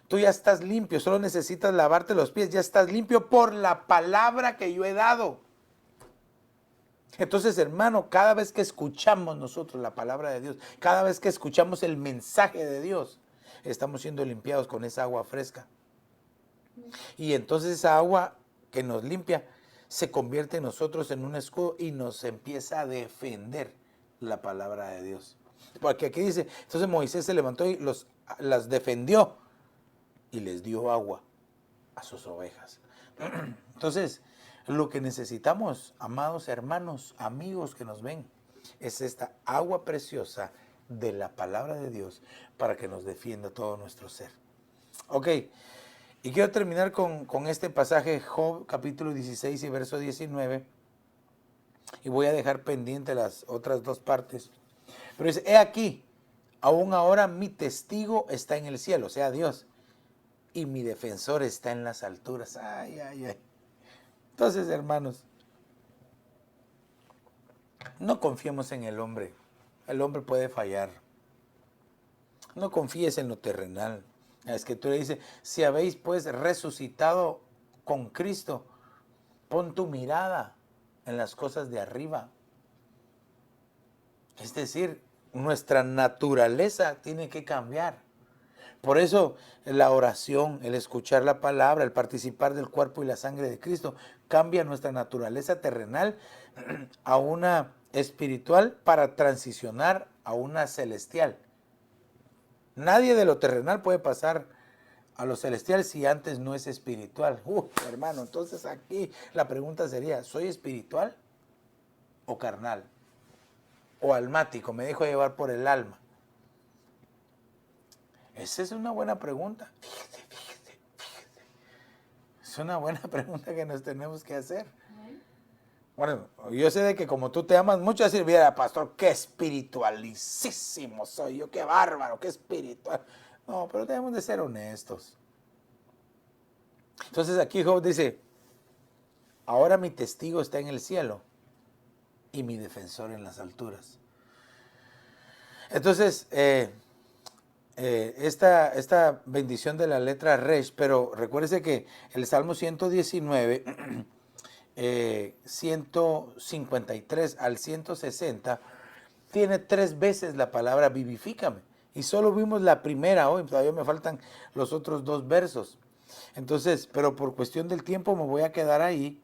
tú ya estás limpio, solo necesitas lavarte los pies. Ya estás limpio por la palabra que yo he dado. Entonces, hermano, cada vez que escuchamos nosotros la palabra de Dios, cada vez que escuchamos el mensaje de Dios, estamos siendo limpiados con esa agua fresca. Y entonces esa agua que nos limpia se convierte en nosotros en un escudo y nos empieza a defender la palabra de Dios. Porque aquí dice, entonces Moisés se levantó y las defendió y les dio agua a sus ovejas. Entonces, lo que necesitamos, amados hermanos, amigos que nos ven, es esta agua preciosa de la palabra de Dios para que nos defienda todo nuestro ser. Ok, y quiero terminar con este pasaje, Job capítulo 16 y verso 19, y voy a dejar pendiente las otras 2 partes. Pero dice, he aquí, aún ahora mi testigo está en el cielo, o sea Dios, y mi defensor está en las alturas. Ay. Entonces, hermanos, no confiemos en el hombre. El hombre puede fallar. No confíes en lo terrenal. La Escritura dice, si habéis pues resucitado con Cristo, pon tu mirada en las cosas de arriba. Es decir, nuestra naturaleza tiene que cambiar. Por eso la oración, el escuchar la palabra, el participar del cuerpo y la sangre de Cristo, cambia nuestra naturaleza terrenal a una espiritual para transicionar a una celestial. Nadie de lo terrenal puede pasar a lo celestial si antes no es espiritual. Hermano, entonces aquí la pregunta sería, ¿soy espiritual o carnal? ¿O almático? ¿Me dejo llevar por el alma? Esa es una buena pregunta. Fíjese. Es una buena pregunta que nos tenemos que hacer. Bueno, yo sé de que como tú te amas mucho, decir, mira, pastor, qué espiritualísimo soy yo, qué bárbaro, qué espiritual. No, pero debemos de ser honestos. Entonces aquí Job dice, Ahora mi testigo está en el cielo y mi defensor en las alturas. Entonces, esta bendición de la letra Resh, pero recuérdese que el Salmo 119, 153 al 160, tiene 3 veces la palabra vivifícame. Y solo vimos la primera hoy, todavía me faltan los otros 2 versos. Entonces, pero por cuestión del tiempo me voy a quedar ahí.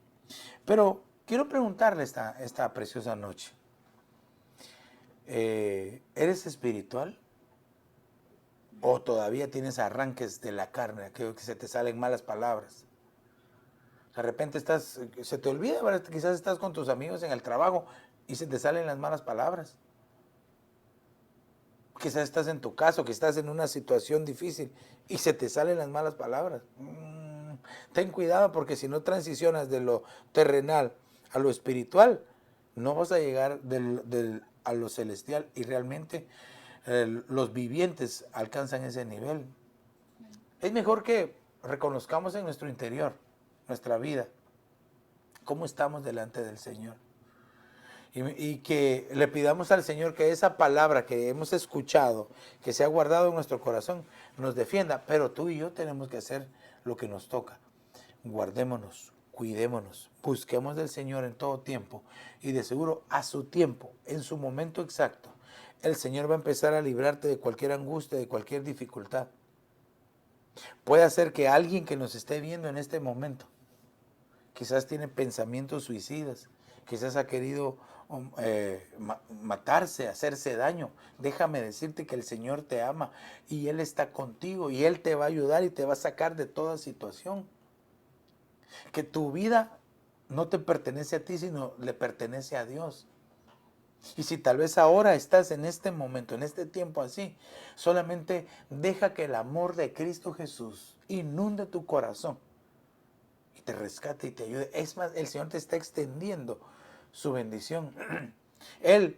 Pero quiero preguntarle esta preciosa noche. ¿Eres espiritual? ¿O todavía tienes arranques de la carne, aquello que se te salen malas palabras? De repente se te olvida, ¿verdad? Quizás estás con tus amigos en el trabajo y se te salen las malas palabras. Quizás estás en tu caso, que estás en una situación difícil y se te salen las malas palabras. Ten cuidado, porque si no transicionas de lo terrenal a lo espiritual, no vas a llegar a lo celestial, y realmente los vivientes alcanzan ese nivel. Es mejor que reconozcamos en nuestro interior, nuestra vida, cómo estamos delante del Señor. Y que le pidamos al Señor que esa palabra que hemos escuchado, que se ha guardado en nuestro corazón, nos defienda. Pero tú y yo tenemos que hacer lo que nos toca. Guardémonos, cuidémonos, busquemos del Señor en todo tiempo. Y de seguro a su tiempo, en su momento exacto, el Señor va a empezar a librarte de cualquier angustia, de cualquier dificultad. Puede ser que alguien que nos esté viendo en este momento, quizás tiene pensamientos suicidas, quizás ha querido matarse, hacerse daño. Déjame decirte que el Señor te ama y Él está contigo y Él te va a ayudar y te va a sacar de toda situación. Que tu vida no te pertenece a ti, sino le pertenece a Dios. Y si tal vez ahora estás en este momento, en este tiempo así, solamente deja que el amor de Cristo Jesús inunde tu corazón y te rescate y te ayude. Es más, el Señor te está extendiendo su bendición. Él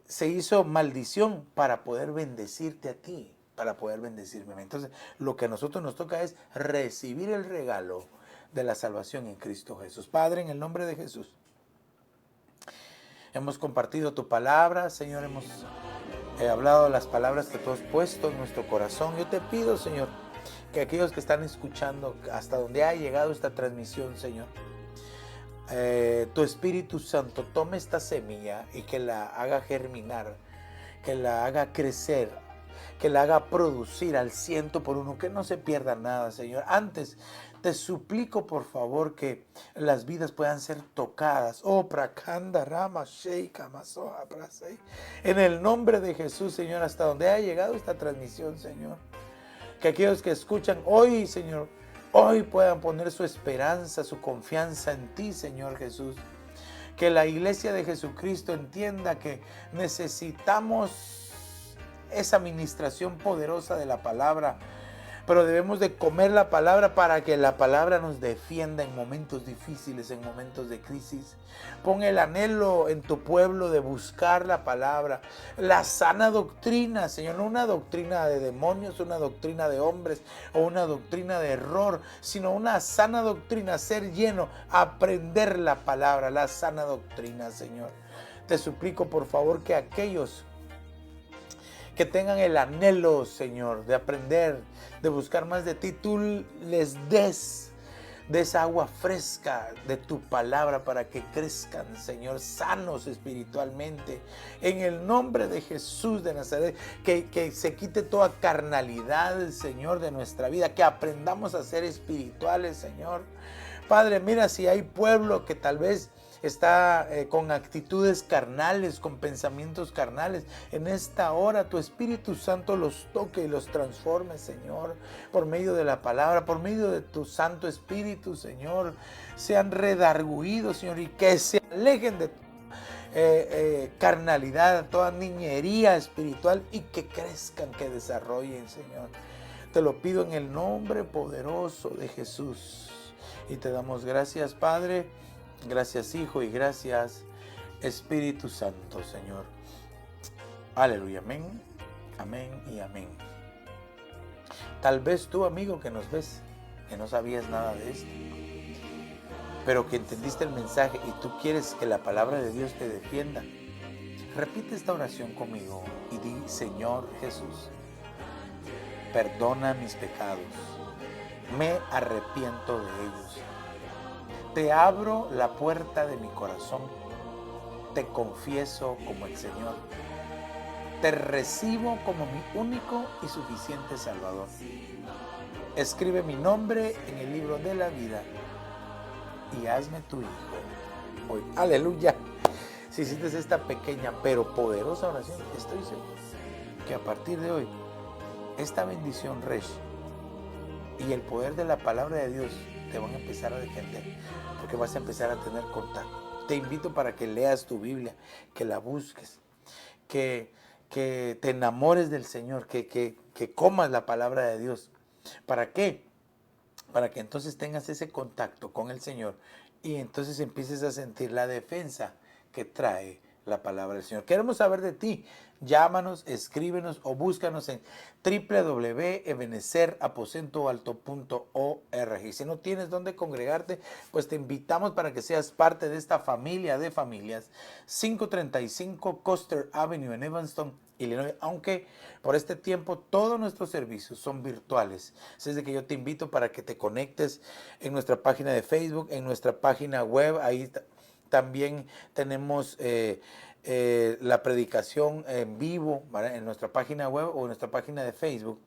se hizo maldición para poder bendecirte a ti, para poder bendecirme. Entonces, lo que a nosotros nos toca es recibir el regalo de la salvación en Cristo Jesús. Padre, en el nombre de Jesús, hemos compartido tu palabra, Señor, hemos hablado las palabras que tú has puesto en nuestro corazón. Yo te pido, Señor, que aquellos que están escuchando hasta donde ha llegado esta transmisión, Señor, tu Espíritu Santo tome esta semilla y que la haga germinar, que la haga crecer, que la haga producir al 100%, que no se pierda nada, Señor. Antes, te suplico, por favor, que las vidas puedan ser tocadas. Oh, prakanda rama sheika masoha prasei. En el nombre de Jesús, Señor, hasta donde ha llegado esta transmisión, Señor. Que aquellos que escuchan hoy, Señor, hoy puedan poner su esperanza, su confianza en ti, Señor Jesús. Que la iglesia de Jesucristo entienda que necesitamos esa administración poderosa de la palabra, pero debemos de comer la palabra para que la palabra nos defienda en momentos difíciles, en momentos de crisis. Pon el anhelo en tu pueblo de buscar la palabra, la sana doctrina, Señor, no una doctrina de demonios, una doctrina de hombres o una doctrina de error, sino una sana doctrina, ser lleno, aprender la palabra, la sana doctrina, Señor. Te suplico, por favor, que aquellos que tengan el anhelo, Señor, de aprender, de buscar más de ti, tú les des de esa agua fresca de tu palabra para que crezcan, Señor, sanos espiritualmente. En el nombre de Jesús de Nazaret, que se quite toda carnalidad, Señor, de nuestra vida, que aprendamos a ser espirituales, Señor. Padre, mira, si hay pueblo que tal vez está con actitudes carnales, con pensamientos carnales, en esta hora tu Espíritu Santo los toque y los transforme, Señor, por medio de la palabra, por medio de tu Santo Espíritu, Señor. Sean redarguidos, Señor, y que se alejen de carnalidad, toda niñería espiritual, y que crezcan, que desarrollen, Señor. Te lo pido en el nombre poderoso de Jesús. Y te damos gracias, Padre, gracias, Hijo, y gracias, Espíritu Santo, Señor. Aleluya, amén, amén y amén. Tal vez tú, amigo, que nos ves, que no sabías nada de esto, pero que entendiste el mensaje y tú quieres que la palabra de Dios te defienda, repite esta oración conmigo y di: Señor Jesús, perdona mis pecados, me arrepiento de ellos, te abro la puerta de mi corazón, te confieso como el Señor, te recibo como mi único y suficiente Salvador. Escribe mi nombre en el libro de la vida y hazme tu hijo hoy. Aleluya. Si hiciste esta pequeña pero poderosa oración, estoy seguro que a partir de hoy, esta bendición, Resh, y el poder de la palabra de Dios te van a empezar a defender, porque vas a empezar a tener contacto. Te invito para que leas tu Biblia, que la busques, que te enamores del Señor, que comas la palabra de Dios. ¿Para qué? Para que entonces tengas ese contacto con el Señor y entonces empieces a sentir la defensa que trae la palabra del Señor. Queremos saber de ti. Llámanos, escríbenos o búscanos en www.ebenezeraposentoalto.org. Si no tienes dónde congregarte, pues te invitamos para que seas parte de esta familia de familias. 535 Custer Avenue en Evanston, Illinois, aunque por este tiempo todos nuestros servicios son virtuales. Así es de que yo te invito para que te conectes en nuestra página de Facebook, en nuestra página web. Ahí también tenemos la predicación en vivo, ¿vale?, en nuestra página web o en nuestra página de Facebook.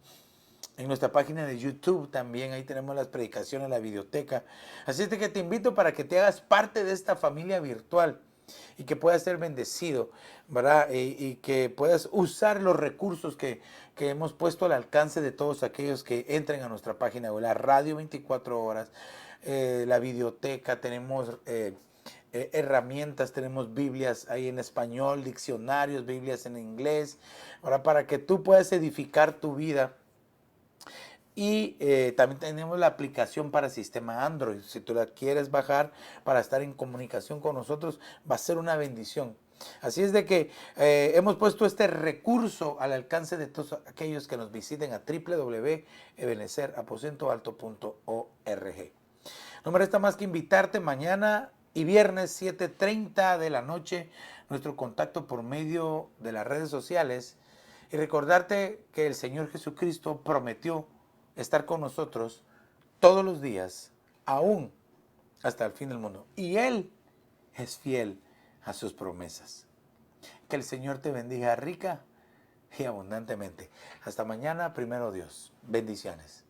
En nuestra página de YouTube también, ahí tenemos las predicaciones, la videoteca. Así es de que te invito para que te hagas parte de esta familia virtual y que puedas ser bendecido, ¿verdad? Y que puedas usar los recursos que hemos puesto al alcance de todos aquellos que entren a nuestra página web, la radio 24 horas, la videoteca, tenemos herramientas, tenemos Biblias ahí en español, diccionarios, Biblias en inglés, ¿verdad?, para que tú puedas edificar tu vida. Y también tenemos la aplicación para sistema Android. Si tú la quieres bajar para estar en comunicación con nosotros, va a ser una bendición. Así es de que hemos puesto este recurso al alcance de todos aquellos que nos visiten a www.ebenezeraposentoalto.org. No me resta más que invitarte mañana y viernes 7:30 de la noche, nuestro contacto por medio de las redes sociales, y recordarte que el Señor Jesucristo prometió estar con nosotros todos los días, aún hasta el fin del mundo. Y Él es fiel a sus promesas. Que el Señor te bendiga rica y abundantemente. Hasta mañana, primero Dios. Bendiciones.